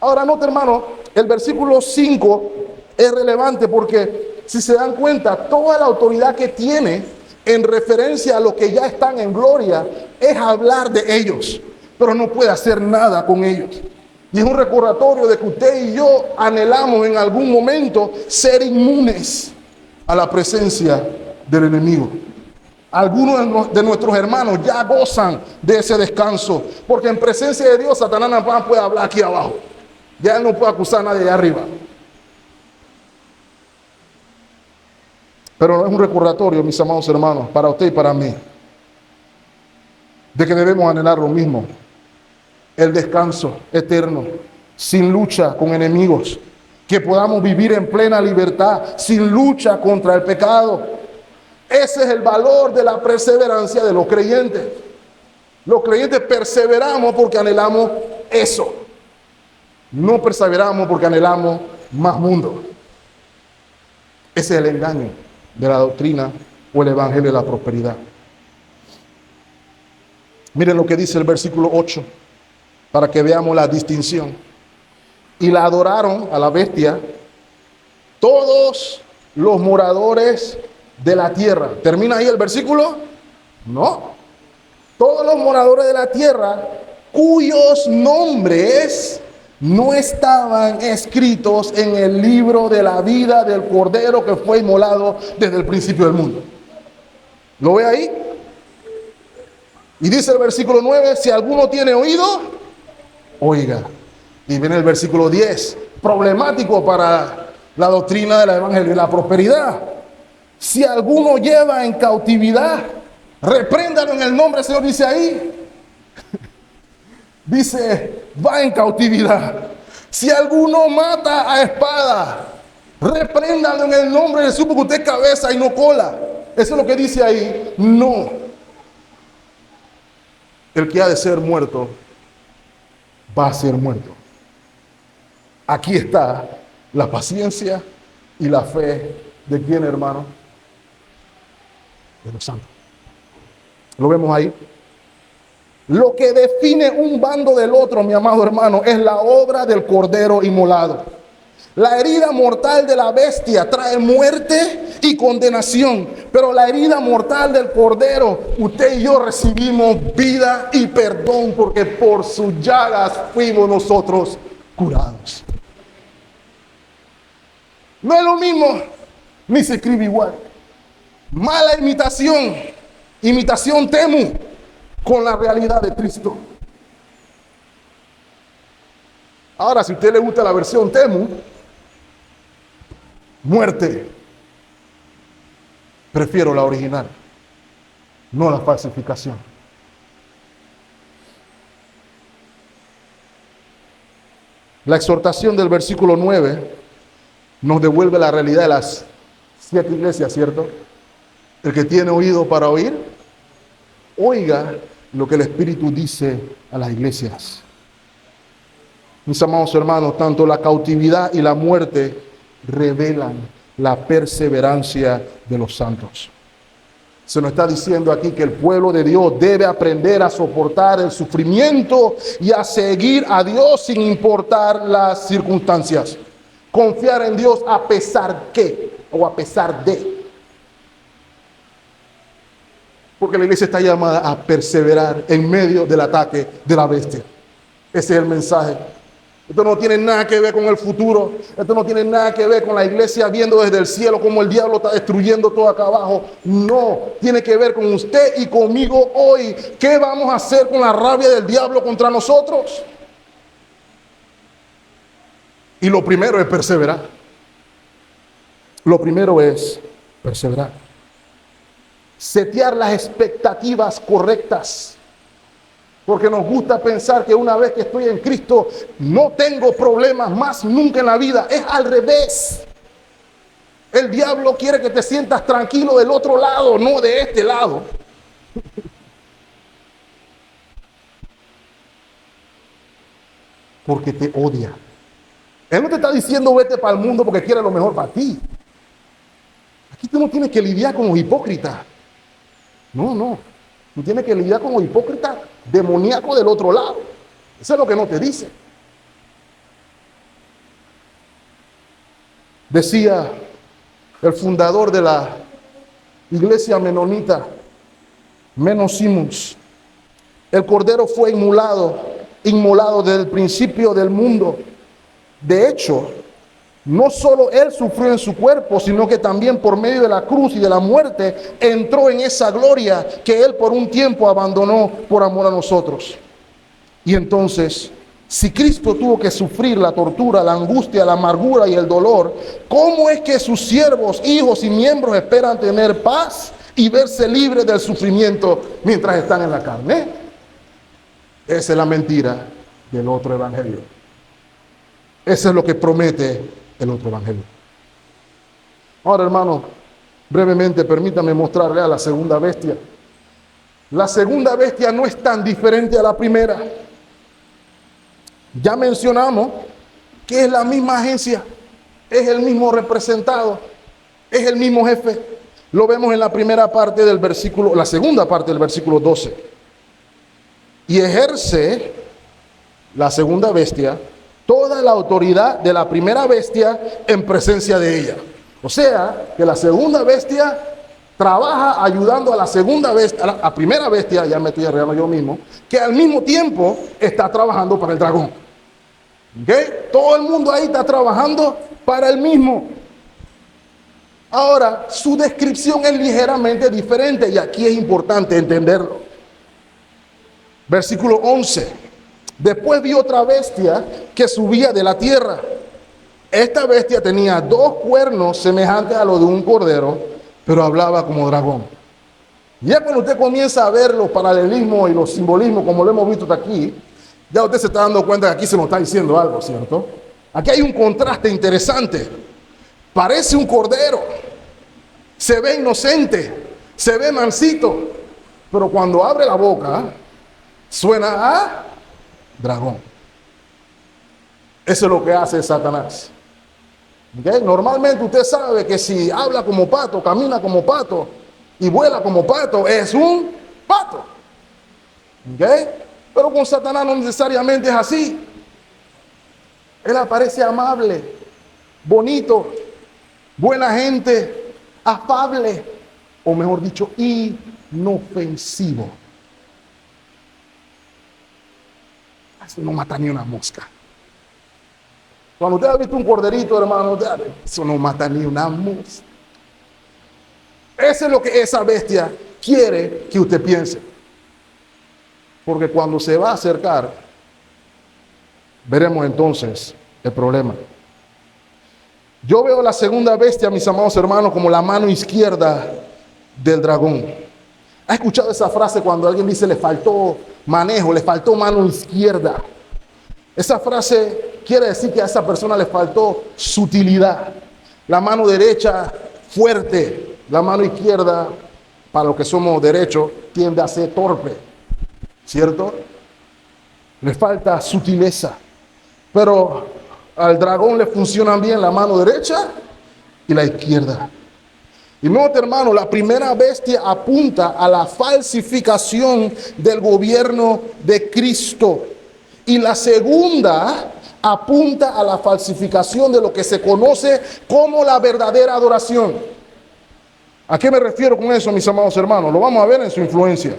Ahora, nota, hermano, el versículo 5 es relevante porque, si se dan cuenta, toda la autoridad que tiene en referencia a los que ya están en gloria es hablar de ellos, pero no puede hacer nada con ellos. Y es un recordatorio de que usted y yo anhelamos en algún momento ser inmunes a la presencia del enemigo. Algunos de nuestros hermanos ya gozan de ese descanso, porque en presencia de Dios Satanás nada más puede hablar aquí abajo. Ya él no puede acusar a nadie de arriba. Pero no es un recordatorio, mis amados hermanos, para usted y para mí, de que debemos anhelar lo mismo: el descanso eterno, sin lucha con enemigos, que podamos vivir en plena libertad, sin lucha contra el pecado. Ese es el valor de la perseverancia de los creyentes. Los creyentes perseveramos porque anhelamos eso. No perseveramos porque anhelamos más mundo. Ese es el engaño de la doctrina o el evangelio de la prosperidad. Miren lo que dice el versículo 8, para que veamos la distinción. Y la adoraron a la bestia todos los moradores de la tierra. ¿Termina ahí el versículo? No. Todos los moradores de la tierra cuyos nombres no estaban escritos en el libro de la vida del Cordero que fue inmolado desde el principio del mundo. ¿Lo ve ahí? Y dice el versículo 9, si alguno tiene oído, oiga. Y viene el versículo 10, problemático para la doctrina del evangelio y la prosperidad. Si alguno lleva en cautividad, repréndalo en el nombre del Señor, dice ahí. Dice, va en cautividad. Si alguno mata a espada, repréndalo en el nombre de Jesús, porque usted es cabeza y no cola. Eso es lo que dice ahí. No. El que ha de ser muerto, va a ser muerto. Aquí está la paciencia y la fe de quién, hermano, de los santos. Lo vemos ahí. Lo que define un bando del otro, mi amado hermano, es la obra del Cordero inmolado. La herida mortal de la bestia trae muerte y condenación, pero la herida mortal del Cordero, usted y yo recibimos vida y perdón, porque por sus llagas fuimos nosotros curados. No es lo mismo, ni se escribe igual. Mala imitación temu con la realidad de Cristo. Ahora, si a usted le gusta la versión temu, muerte, prefiero la original, no la falsificación. La exhortación del versículo 9 nos devuelve la realidad de las 7 iglesias, ¿cierto? El que tiene oído para oír, oiga lo que el Espíritu dice a las iglesias. Mis amados hermanos, tanto la cautividad y la muerte revelan la perseverancia de los santos. Se nos está diciendo aquí que el pueblo de Dios debe aprender a soportar el sufrimiento y a seguir a Dios sin importar las circunstancias. Confiar en Dios a pesar de. Porque la iglesia está llamada a perseverar en medio del ataque de la bestia. Ese es el mensaje. Esto no tiene nada que ver con el futuro. Esto no tiene nada que ver con la iglesia viendo desde el cielo cómo el diablo está destruyendo todo acá abajo. No, tiene que ver con usted y conmigo hoy. ¿Qué vamos a hacer con la rabia del diablo contra nosotros? Y lo primero es perseverar. Lo primero es perseverar. Setear las expectativas correctas. Porque nos gusta pensar que una vez que estoy en Cristo, no tengo problemas más nunca en la vida. Es al revés. El diablo quiere que te sientas tranquilo del otro lado, no de este lado. Porque te odia. Él no te está diciendo vete para el mundo porque quiere lo mejor para ti. Aquí tú no tienes que lidiar con los hipócritas. No. Tú tienes que lidiar con los hipócritas demoníacos del otro lado. Eso es lo que no te dice. Decía el fundador de la iglesia menonita, Menno Simons, el Cordero fue inmolado desde el principio del mundo. De hecho, no solo Él sufrió en su cuerpo, sino que también por medio de la cruz y de la muerte entró en esa gloria que Él por un tiempo abandonó por amor a nosotros. Y entonces, si Cristo tuvo que sufrir la tortura, la angustia, la amargura y el dolor, ¿cómo es que sus siervos, hijos y miembros esperan tener paz y verse libres del sufrimiento mientras están en la carne? Esa es la mentira del otro evangelio. Eso es lo que promete el otro evangelio. Ahora, hermano, brevemente permítame mostrarle a la segunda bestia. La segunda bestia no es tan diferente a la primera. Ya mencionamos que es la misma agencia, es el mismo representado, es el mismo jefe. Lo vemos en la primera parte del versículo, la segunda parte del versículo 12. Y ejerce la segunda bestia toda la autoridad de la primera bestia en presencia de ella. O sea, que la segunda bestia trabaja ayudando a la segunda bestia, a la primera bestia, ya me estoy arreglando yo mismo, que al mismo tiempo está trabajando para el dragón. ¿Okay? Todo el mundo ahí está trabajando para el mismo. Ahora, su descripción es ligeramente diferente y aquí es importante entenderlo. Versículo 11. Después vi otra bestia que subía de la tierra. Esta bestia tenía 2 cuernos semejantes a los de un cordero, pero hablaba como dragón. Y ya cuando usted comienza a ver los paralelismos y los simbolismos, como lo hemos visto hasta aquí, ya usted se está dando cuenta que aquí se nos está diciendo algo, ¿cierto? Aquí hay un contraste interesante. Parece un cordero, se ve inocente, se ve mansito, pero cuando abre la boca, suena a dragón. Eso es lo que hace Satanás. ¿Okay? Normalmente usted sabe que si habla como pato, camina como pato y vuela como pato, es un pato. ¿Okay? Pero con Satanás no necesariamente es así. Él aparece amable, bonito, buena gente, afable, o mejor dicho, inofensivo. Eso no mata ni una mosca. Cuando usted ha visto un corderito, hermano, eso no mata ni una mosca. Eso es lo que esa bestia quiere que usted piense. Porque cuando se va a acercar, veremos entonces el problema. Yo veo la segunda bestia, mis amados hermanos, como la mano izquierda del dragón. ¿Ha escuchado esa frase cuando alguien dice le faltó manejo, le faltó mano izquierda? Esa frase quiere decir que a esa persona le faltó sutilidad. La mano derecha fuerte, la mano izquierda, para los que somos derechos, tiende a ser torpe, ¿cierto? Le falta sutileza. Pero al dragón le funcionan bien la mano derecha y la izquierda. Y note, hermano, la primera bestia apunta a la falsificación del gobierno de Cristo. Y la segunda apunta a la falsificación de lo que se conoce como la verdadera adoración. ¿A qué me refiero con eso, mis amados hermanos? Lo vamos a ver en su influencia.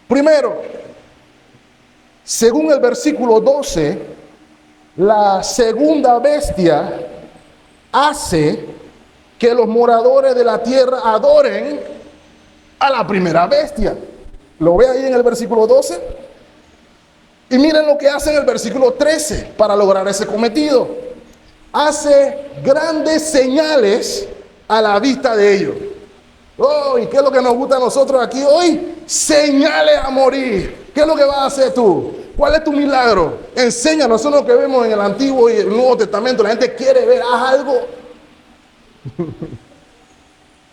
Primero, según el versículo 12, la segunda bestia hace que los moradores de la tierra adoren a la primera bestia. ¿Lo ve ahí en el versículo 12? Y miren lo que hace en el versículo 13 para lograr ese cometido. Hace grandes señales a la vista de ellos. Oh, ¿y qué es lo que nos gusta a nosotros aquí hoy? Señales a morir. ¿Qué es lo que vas a hacer tú? ¿Cuál es tu milagro? Enséñanos. Eso es lo que vemos en el Antiguo y el Nuevo Testamento. La gente quiere ver, haz algo.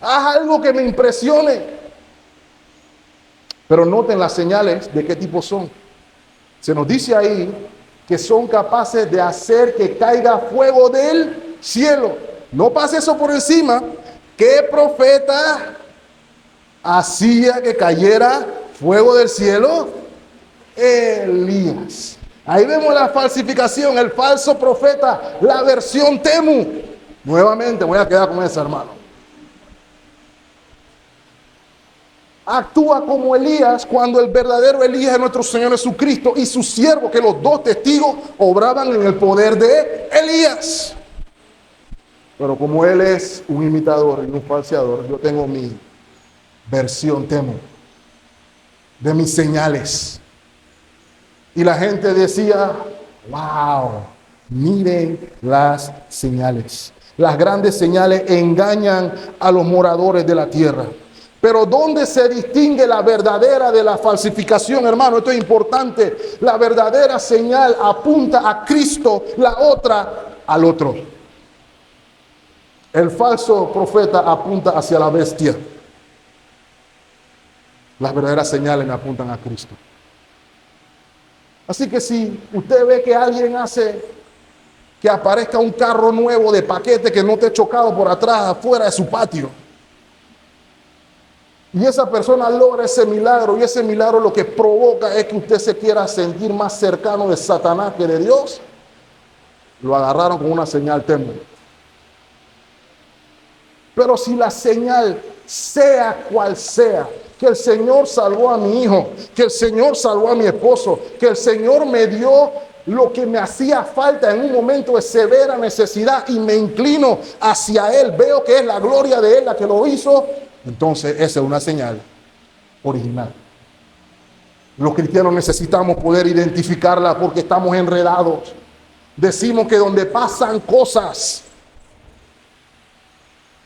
Haz algo que me impresione. Pero noten las señales de qué tipo son. Se nos dice ahí que son capaces de hacer que caiga fuego del cielo. No pase eso por encima. ¿Qué profeta hacía que cayera fuego del cielo? Elías. Ahí vemos la falsificación, el falso profeta, la versión Temu. Nuevamente voy a quedar con esa, hermano. Actúa como Elías cuando el verdadero Elías es nuestro Señor Jesucristo y su siervo, que los dos testigos obraban en el poder de Elías. Pero como él es un imitador y un falseador, yo tengo mi versión Temu de mis señales. Y la gente decía, wow, miren las señales. Las grandes señales engañan a los moradores de la tierra. Pero ¿dónde se distingue la verdadera de la falsificación, hermano? Esto es importante. La verdadera señal apunta a Cristo, la otra al otro. El falso profeta apunta hacia la bestia. Las verdaderas señales me apuntan a Cristo. Así que si usted ve que alguien hace que aparezca un carro nuevo de paquete que no te ha chocado por atrás, afuera de su patio, y esa persona logra ese milagro, y ese milagro lo que provoca es que usted se quiera sentir más cercano de Satanás que de Dios, lo agarraron con una señal Temu. Pero si la señal, sea cual sea, que el Señor salvó a mi hijo, que el Señor salvó a mi esposo, que el Señor me dio lo que me hacía falta en un momento de severa necesidad y me inclino hacia Él, veo que es la gloria de Él la que lo hizo, entonces esa es una señal original. Los cristianos necesitamos poder identificarla porque estamos enredados. Decimos que donde pasan cosas,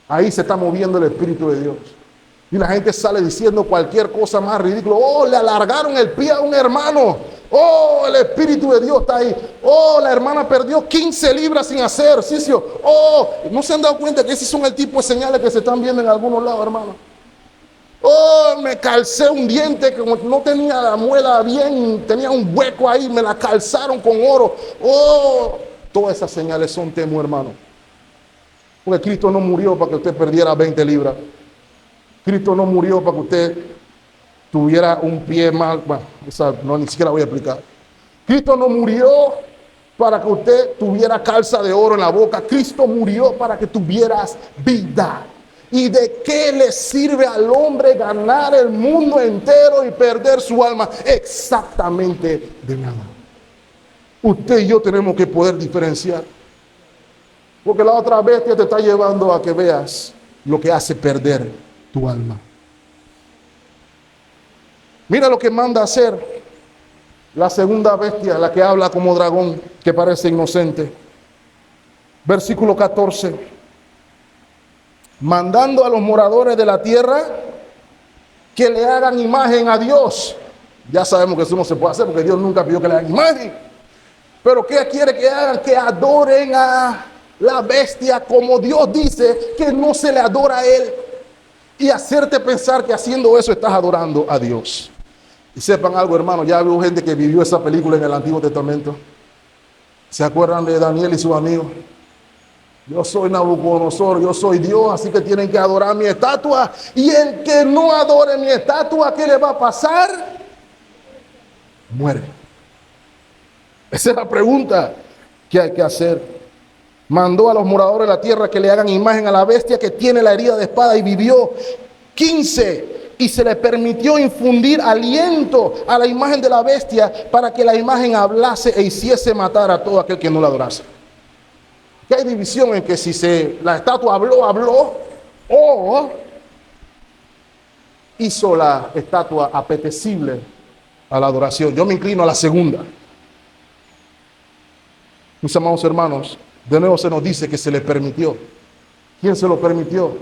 ahí se está moviendo el Espíritu de Dios. Y la gente sale diciendo cualquier cosa más ridícula. Oh, le alargaron el pie a un hermano. Oh, el Espíritu de Dios está ahí. Oh, la hermana perdió 15 libras sin hacer ejercicio. Oh, ¿no se han dado cuenta que esos son el tipo de señales que se están viendo en algunos lados, hermano? Oh, me calcé un diente que no tenía la muela bien, tenía un hueco ahí, me la calzaron con oro. Oh, todas esas señales son Temu, hermano. Porque Cristo no murió para que usted perdiera 20 libras. Cristo no murió para que usted tuviera un pie mal. Bueno, esa no, ni siquiera voy a explicar. Cristo no murió para que usted tuviera calza de oro en la boca. Cristo murió para que tuvieras vida. ¿Y de qué le sirve al hombre ganar el mundo entero y perder su alma? Exactamente de nada. Usted y yo tenemos que poder diferenciar. Porque la otra bestia te está llevando a que veas lo que hace perder tu alma. Mira lo que manda hacer la segunda bestia, la que habla como dragón, que parece inocente. Versículo 14. Mandando a los moradores de la tierra que le hagan imagen a Dios. Ya sabemos que eso no se puede hacer porque Dios nunca pidió que le hagan imagen. Pero ¿qué quiere que hagan? Que adoren a la bestia como Dios dice que no se le adora a él. Y hacerte pensar que haciendo eso estás adorando a Dios. Y sepan algo, hermano, ya hubo gente que vivió esa película en el Antiguo Testamento. ¿Se acuerdan de Daniel y sus amigos? Yo soy Nabucodonosor, yo soy Dios, así que tienen que adorar mi estatua. Y el que no adore mi estatua, ¿qué le va a pasar? Muere. Esa es la pregunta que hay que hacer. Mandó a los moradores de la tierra que le hagan imagen a la bestia que tiene la herida de espada y vivió. 15. Y se le permitió infundir aliento a la imagen de la bestia para que la imagen hablase e hiciese matar a todo aquel que no la adorase. Que hay división en que si la estatua habló, o hizo la estatua apetecible a la adoración. Yo me inclino a la segunda. Mis amados hermanos, de nuevo se nos dice que se le permitió. ¿Quién se lo permitió?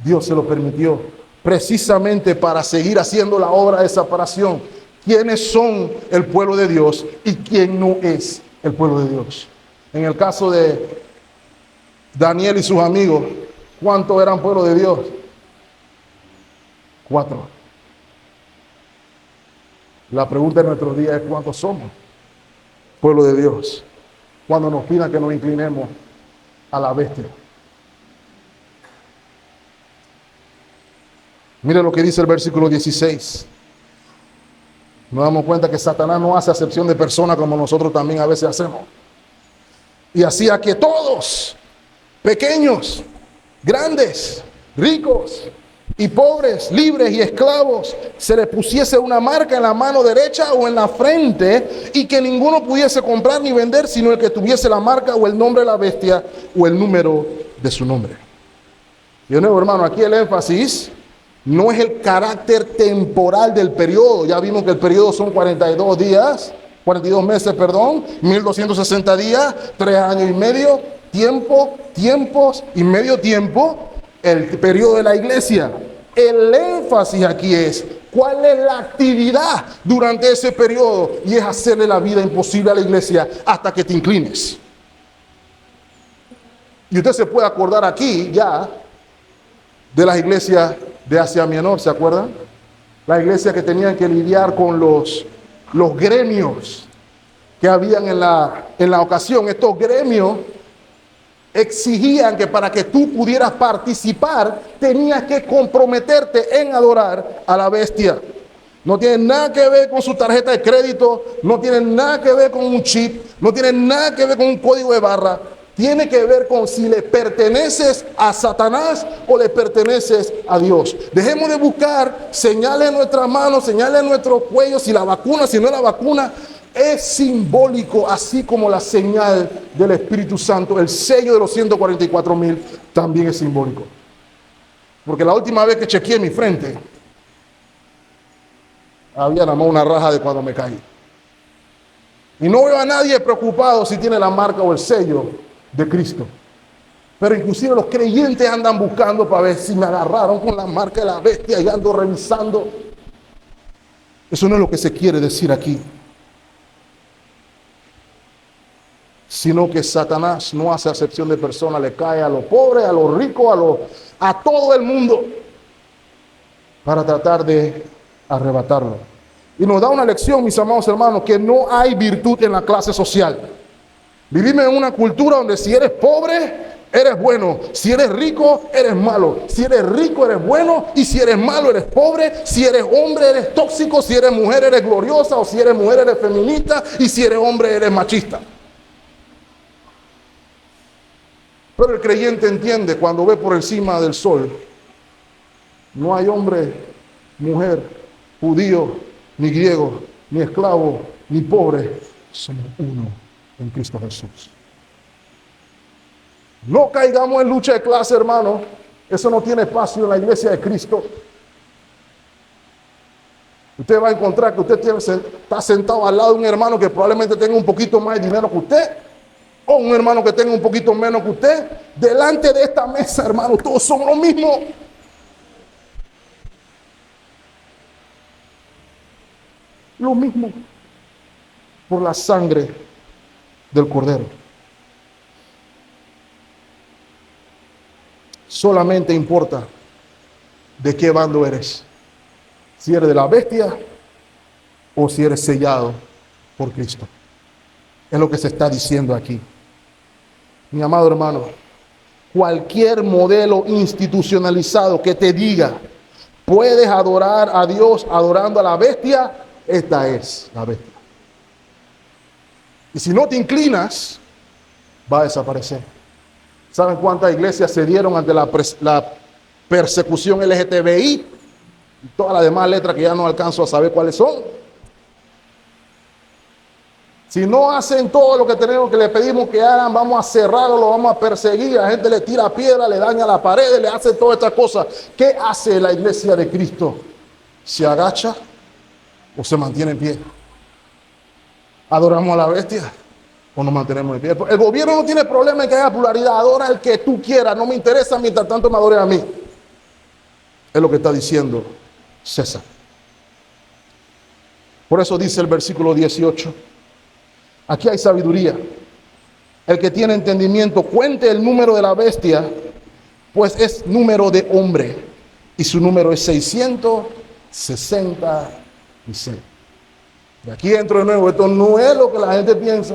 Dios se lo permitió, precisamente para seguir haciendo la obra de separación. ¿Quiénes son el pueblo de Dios y quién no es el pueblo de Dios? En el caso de Daniel y sus amigos, ¿cuántos eran pueblo de Dios? 4. La pregunta de nuestros días es ¿cuántos somos pueblo de Dios? Cuando nos pidan que nos inclinemos a la bestia. Mire lo que dice el versículo 16. Nos damos cuenta que Satanás no hace acepción de personas como nosotros también a veces hacemos. Y hacía que todos, pequeños, grandes, ricos y pobres, libres y esclavos, se les pusiese una marca en la mano derecha o en la frente, y que ninguno pudiese comprar ni vender, sino el que tuviese la marca o el nombre de la bestia o el número de su nombre. Y de nuevo, hermano, aquí el énfasis no es el carácter temporal del periodo. Ya vimos que el periodo son 42 días, 42 meses, 1260 días, 3 años y medio, tiempos y medio tiempo, el periodo de la iglesia. El énfasis aquí es cuál es la actividad durante ese periodo, y es hacerle la vida imposible a la iglesia hasta que te inclines. Y usted se puede acordar aquí ya de las iglesias de Asia Menor, ¿se acuerdan? La iglesia que tenían que lidiar con los gremios que habían en la ocasión. Estos gremios exigían que para que tú pudieras participar, tenías que comprometerte en adorar a la bestia. No tiene nada que ver con su tarjeta de crédito, no tiene nada que ver con un chip, no tiene nada que ver con un código de barra. Tiene que ver con si le perteneces a Satanás o le perteneces a Dios. Dejemos de buscar señales en nuestras manos, señales en nuestro cuello, si la vacuna, si no la vacuna. Es simbólico, así como la señal del Espíritu Santo, el sello de los 144,000 también es simbólico. Porque la última vez que chequeé mi frente, había nada más una raja de cuando me caí. Y no veo a nadie preocupado si tiene la marca o el sello de Cristo. Pero inclusive los creyentes andan buscando para ver si me agarraron con la marca de la bestia y ando revisando. Eso no es lo que se quiere decir aquí. Sino que Satanás no hace acepción de personas, le cae a los pobres, a los ricos, a todo el mundo, para tratar de arrebatarlo. Y nos da una lección, mis amados hermanos, que no hay virtud en la clase social. Vivimos en una cultura donde si eres pobre, eres bueno. Si eres rico, eres malo. Si eres rico, eres bueno. Y si eres malo, eres pobre. Si eres hombre, eres tóxico. Si eres mujer, eres gloriosa. O si eres mujer, eres feminista. Y si eres hombre, eres machista. Pero el creyente entiende cuando ve por encima del sol, no hay hombre, mujer, judío, ni griego, ni esclavo, ni pobre. Somos uno en Cristo Jesús. No caigamos en lucha de clase, hermano. Eso no tiene espacio en la iglesia de Cristo. Usted va a encontrar que usted está sentado al lado de un hermano que probablemente tenga un poquito más de dinero que usted, o un hermano que tenga un poquito menos que usted. Delante de esta mesa, hermano, todos somos lo mismo. Lo mismo por la sangre del Cordero. Solamente importa de qué bando eres. Si eres de la bestia o si eres sellado por Cristo. Es lo que se está diciendo aquí. Mi amado hermano, cualquier modelo institucionalizado que te diga puedes adorar a Dios adorando a la bestia, esta es la bestia. Y si no te inclinas, va a desaparecer. ¿Saben cuántas iglesias se dieron ante la persecución LGTBI? Y todas las demás letras que ya no alcanzo a saber cuáles son. Si no hacen todo lo que tenemos, que le pedimos que hagan, vamos a cerrarlo, lo vamos a perseguir. La gente le tira piedra, le daña la pared, le hace todas estas cosas. ¿Qué hace la iglesia de Cristo? ¿Se agacha o se mantiene en pie? ¿Adoramos a la bestia o nos mantenemos en pie? El gobierno no tiene problema en que haya pluralidad. Adora el que tú quieras. No me interesa mientras tanto me adore a mí. Es lo que está diciendo César. Por eso dice el versículo 18. Aquí hay sabiduría. El que tiene entendimiento cuente el número de la bestia, pues es número de hombre. Y su número es 666. Y aquí entro de nuevo. Esto no es lo que la gente piensa.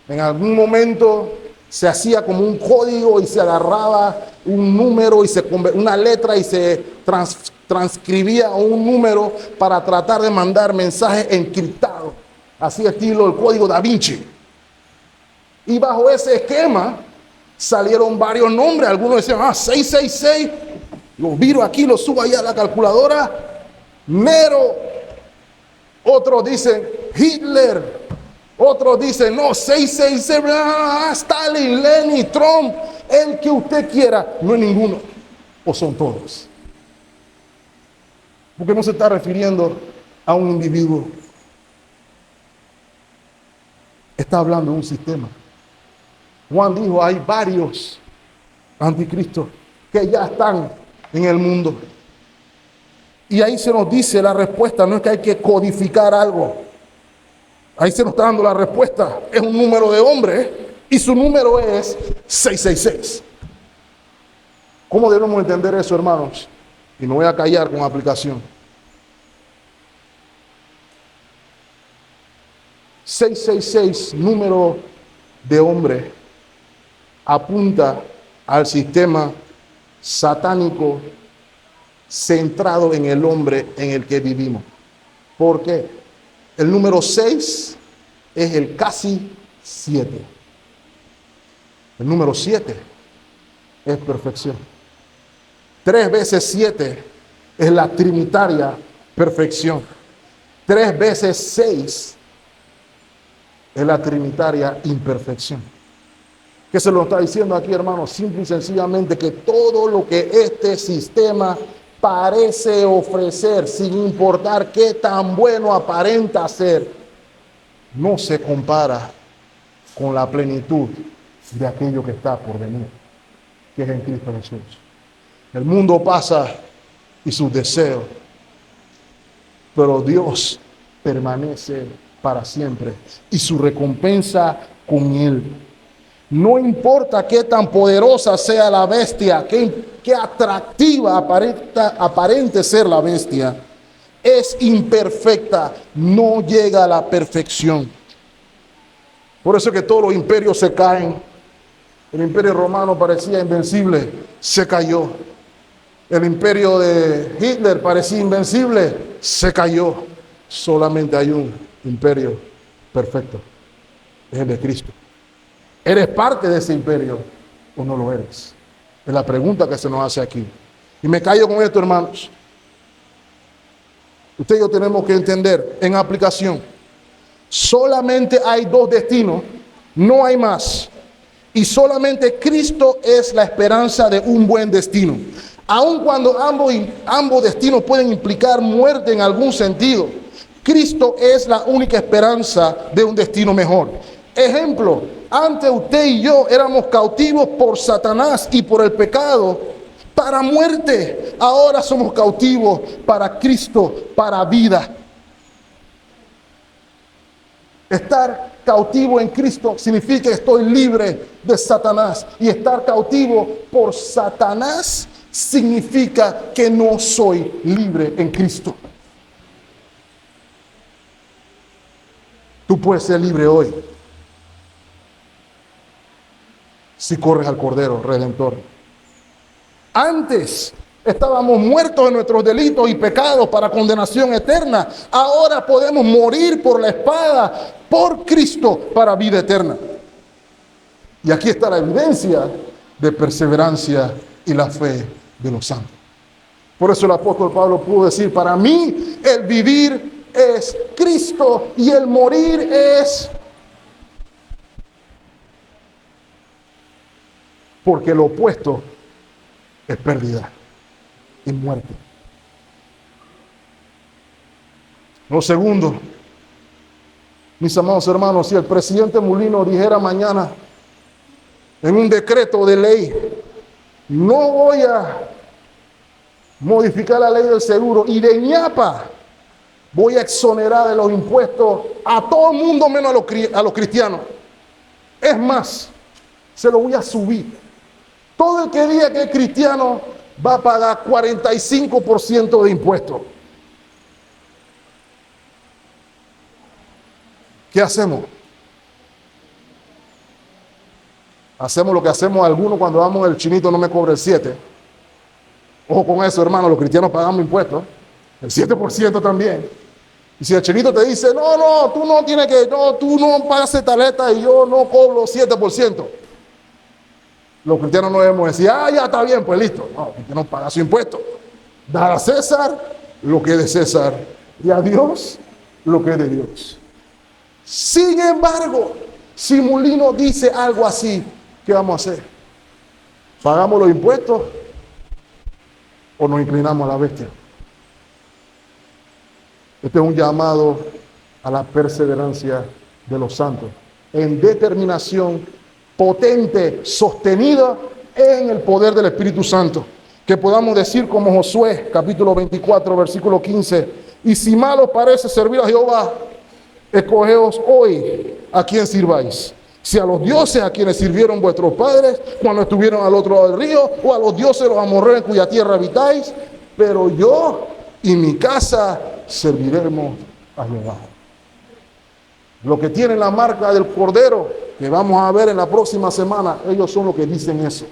En algún momento se hacía como un código y se agarraba un número y una letra y se transcribía un número para tratar de mandar mensajes encriptados. Así estilo el código Da Vinci. Y bajo ese esquema salieron varios nombres. Algunos decían, 666. Lo viro aquí, lo subo allá a la calculadora. Nero. Otros dicen Hitler. Otros dicen, no, 666. Stalin, Lenin, Trump. El que usted quiera. No es ninguno. O son todos. Porque no se está refiriendo a un individuo. Está hablando de un sistema. Juan dijo, hay varios anticristos que ya están en el mundo. Y ahí se nos dice la respuesta, no es que hay que codificar algo. Ahí se nos está dando la respuesta. Es un número de hombre y su número es 666. ¿Cómo debemos entender eso, hermanos? Y me voy a callar con aplicación. 666, número de hombre, apunta al sistema satánico centrado en el hombre en el que vivimos. ¿Por qué? El número 6 es el casi 7. El número 7 es perfección. 3 veces 7 es la trinitaria perfección. 3 veces 6 es la trinitaria imperfección. ¿Qué se lo está diciendo aquí, hermano? Simple y sencillamente que todo lo que este sistema parece ofrecer, sin importar qué tan bueno aparenta ser, no se compara con la plenitud de aquello que está por venir, que es en Cristo Jesús. El mundo pasa y sus deseos, pero Dios permanece para siempre y su recompensa con él. No importa qué tan poderosa sea la bestia, qué atractiva aparente ser la bestia, es imperfecta, no llega a la perfección. Por eso es que todos los imperios se caen. El imperio romano parecía invencible, se cayó. El imperio de Hitler parecía invencible, se cayó. Solamente hay un imperio perfecto, es el de Cristo. Eres parte de ese imperio, o no lo eres? Es la pregunta que se nos hace aquí. Y me callo con esto, hermanos. Usted y yo tenemos que entender en aplicación. Solamente hay dos destinos, no hay más. Y solamente Cristo es la esperanza de un buen destino. Aun cuando ambos destinos pueden implicar muerte en algún sentido, Cristo es la única esperanza de un destino mejor. Ejemplo, antes usted y yo éramos cautivos por Satanás y por el pecado para muerte. Ahora somos cautivos para Cristo, para vida. Estar cautivo en Cristo significa que estoy libre de Satanás. Y estar cautivo por Satanás significa que no soy libre en Cristo. Tú puedes ser libre hoy si corres al Cordero Redentor. Antes estábamos muertos en nuestros delitos y pecados para condenación eterna. Ahora podemos morir por la espada, por Cristo, para vida eterna. Y aquí está la evidencia de perseverancia y la fe de los santos. Por eso el apóstol Pablo pudo decir, para mí el vivir es Cristo y el morir es... Porque lo opuesto es pérdida y muerte. Lo segundo, mis amados hermanos, si el presidente Mulino dijera mañana en un decreto de ley, no voy a modificar la ley del seguro y de ñapa voy a exonerar de los impuestos a todo el mundo menos a los cristianos. Es más, se lo voy a subir. Todo el que diga que es cristiano va a pagar 45% de impuestos. ¿Qué hacemos? Hacemos lo que hacemos algunos cuando vamos el chinito no me cobra el 7%. Ojo con eso, hermano, los cristianos pagamos impuestos, el 7% también. Y si el chinito te dice, no, tú no tienes que, no, tú no pagas tarjeta y yo no cobro 7%. Los cristianos no debemos decir, ya está bien, pues listo. No, los cristianos pagan su impuesto. Dar a César lo que es de César y a Dios lo que es de Dios. Sin embargo, si Mulino dice algo así, ¿qué vamos a hacer? ¿Pagamos los impuestos o nos inclinamos a la bestia? Este es un llamado a la perseverancia de los santos, en determinación potente, sostenida en el poder del Espíritu Santo. Que podamos decir como Josué, capítulo 24, versículo 15, y si mal os parece servir a Jehová, escogeos hoy a quién sirváis. Si a los dioses a quienes sirvieron vuestros padres cuando estuvieron al otro lado del río, o a los dioses de los amorreos en cuya tierra habitáis, pero yo y mi casa serviremos a Jehová. Los que tienen la marca del Cordero, que vamos a ver en la próxima semana, ellos son los que dicen eso.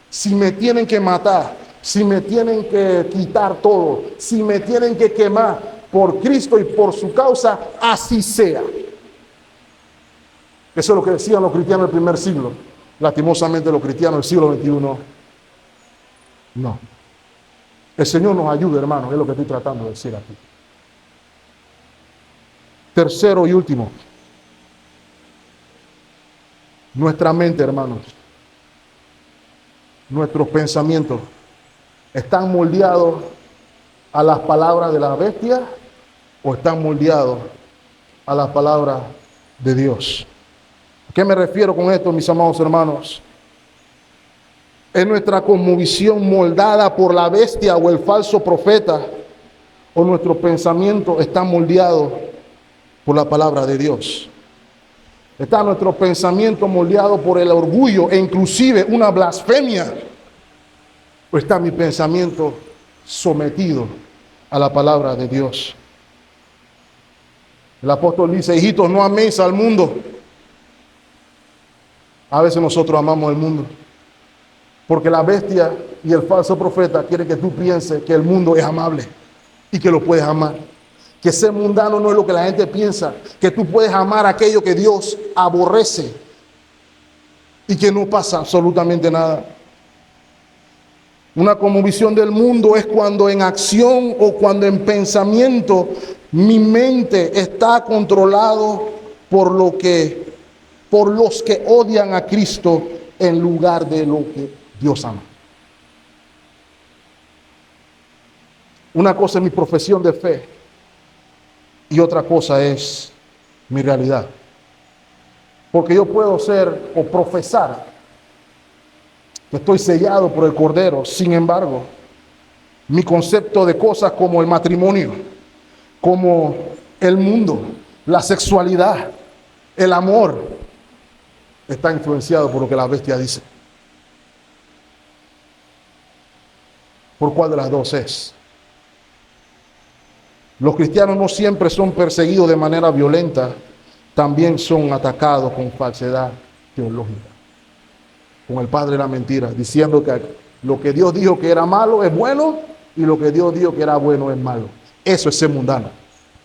Si me tienen que matar, si me tienen que quitar todo, si me tienen que quemar por Cristo y por su causa, así sea. Eso es lo que decían los cristianos del primer siglo. Lastimosamente los cristianos del siglo XXI, no. El Señor nos ayude, hermanos, es lo que estoy tratando de decir aquí. Tercero y último. Nuestra mente, hermanos, nuestros pensamientos están moldeados a las palabras de la bestia o están moldeados a las palabras de Dios. ¿A qué me refiero con esto, mis amados hermanos? ¿Es nuestra cosmovisión moldada por la bestia o el falso profeta, o nuestro pensamiento está moldeado por la palabra de Dios? ¿Está nuestro pensamiento moldeado por el orgullo e inclusive una blasfemia? ¿O está mi pensamiento sometido a la palabra de Dios? El apóstol dice, hijitos, no améis al mundo. A veces nosotros amamos el mundo, porque la bestia y el falso profeta quieren que tú pienses que el mundo es amable y que lo puedes amar. Que ser mundano no es lo que la gente piensa, que tú puedes amar aquello que Dios aborrece. y que no pasa absolutamente nada. Una cosmovisión del mundo es cuando en acción o cuando en pensamiento mi mente está controlado por los que odian a Cristo en lugar de lo que Dios ama. Una cosa es mi profesión de fe y otra cosa es mi realidad. Porque yo puedo ser o profesar que estoy sellado por el Cordero. Sin embargo, mi concepto de cosas como el matrimonio, como el mundo, la sexualidad, el amor, está influenciado por lo que la bestia dice. ¿Por cuál de las dos es? Los cristianos no siempre son perseguidos de manera violenta, también son atacados con falsedad teológica, con el padre de la mentira, diciendo que lo que Dios dijo que era malo es bueno y lo que Dios dijo que era bueno es malo. Eso es ser mundano.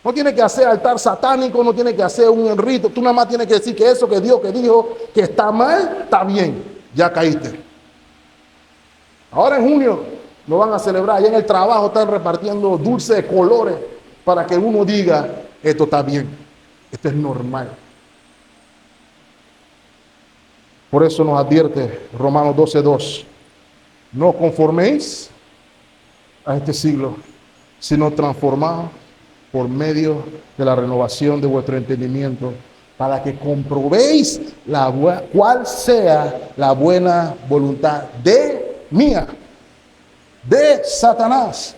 No tiene que hacer altar satánico, no tiene que hacer un rito. Tú nada más tienes que decir que eso que Dios que dijo que está mal, está bien. Ya caíste. Ahora en junio lo van a celebrar. Allá en el trabajo están repartiendo dulces de colores para que uno diga, esto está bien, esto es normal. Por eso nos advierte Romanos 12:2. No conforméis a este siglo, sino transformados por medio de la renovación de vuestro entendimiento, para que comprobéis cuál sea la buena voluntad de mía, de Satanás,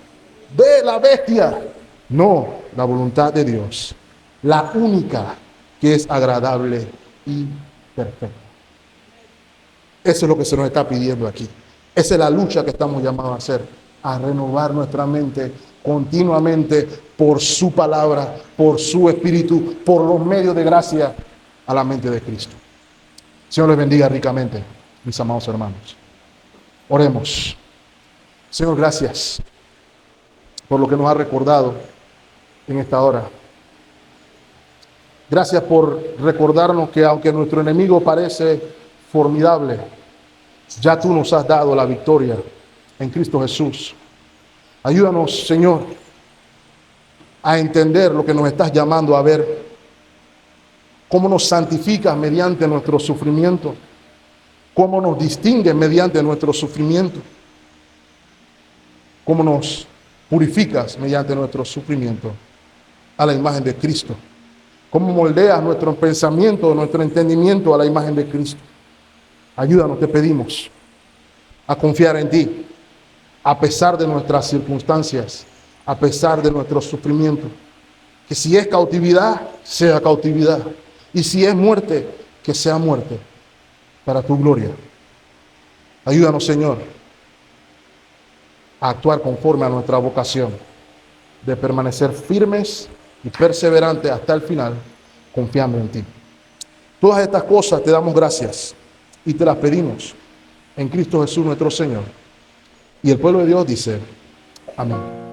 de la bestia, no la voluntad de Dios, la única que es agradable y perfecta. Eso es lo que se nos está pidiendo aquí. Esa es la lucha que estamos llamados a hacer, a renovar nuestra mente continuamente por su palabra, por su espíritu, por los medios de gracia a la mente de Cristo. Señor les bendiga ricamente, mis amados hermanos. Oremos. Señor, gracias por lo que nos ha recordado en esta hora. Gracias por recordarnos que aunque nuestro enemigo parece formidable, ya tú nos has dado la victoria en Cristo Jesús. Ayúdanos, Señor, a entender lo que nos estás llamando a ver, cómo nos santificas mediante nuestro sufrimiento, cómo nos distingues mediante nuestro sufrimiento, cómo nos purificas mediante nuestro sufrimiento a la imagen de Cristo, cómo moldeas nuestro pensamiento, nuestro entendimiento a la imagen de Cristo. Ayúdanos, te pedimos, a confiar en ti, a pesar de nuestras circunstancias, a pesar de nuestro sufrimiento. Que si es cautividad, sea cautividad. Y si es muerte, que sea muerte, para tu gloria. Ayúdanos, Señor, a actuar conforme a nuestra vocación, de permanecer firmes y perseverantes hasta el final, confiando en ti. Todas estas cosas te damos gracias y te las pedimos en Cristo Jesús nuestro Señor. Y el pueblo de Dios dice, amén.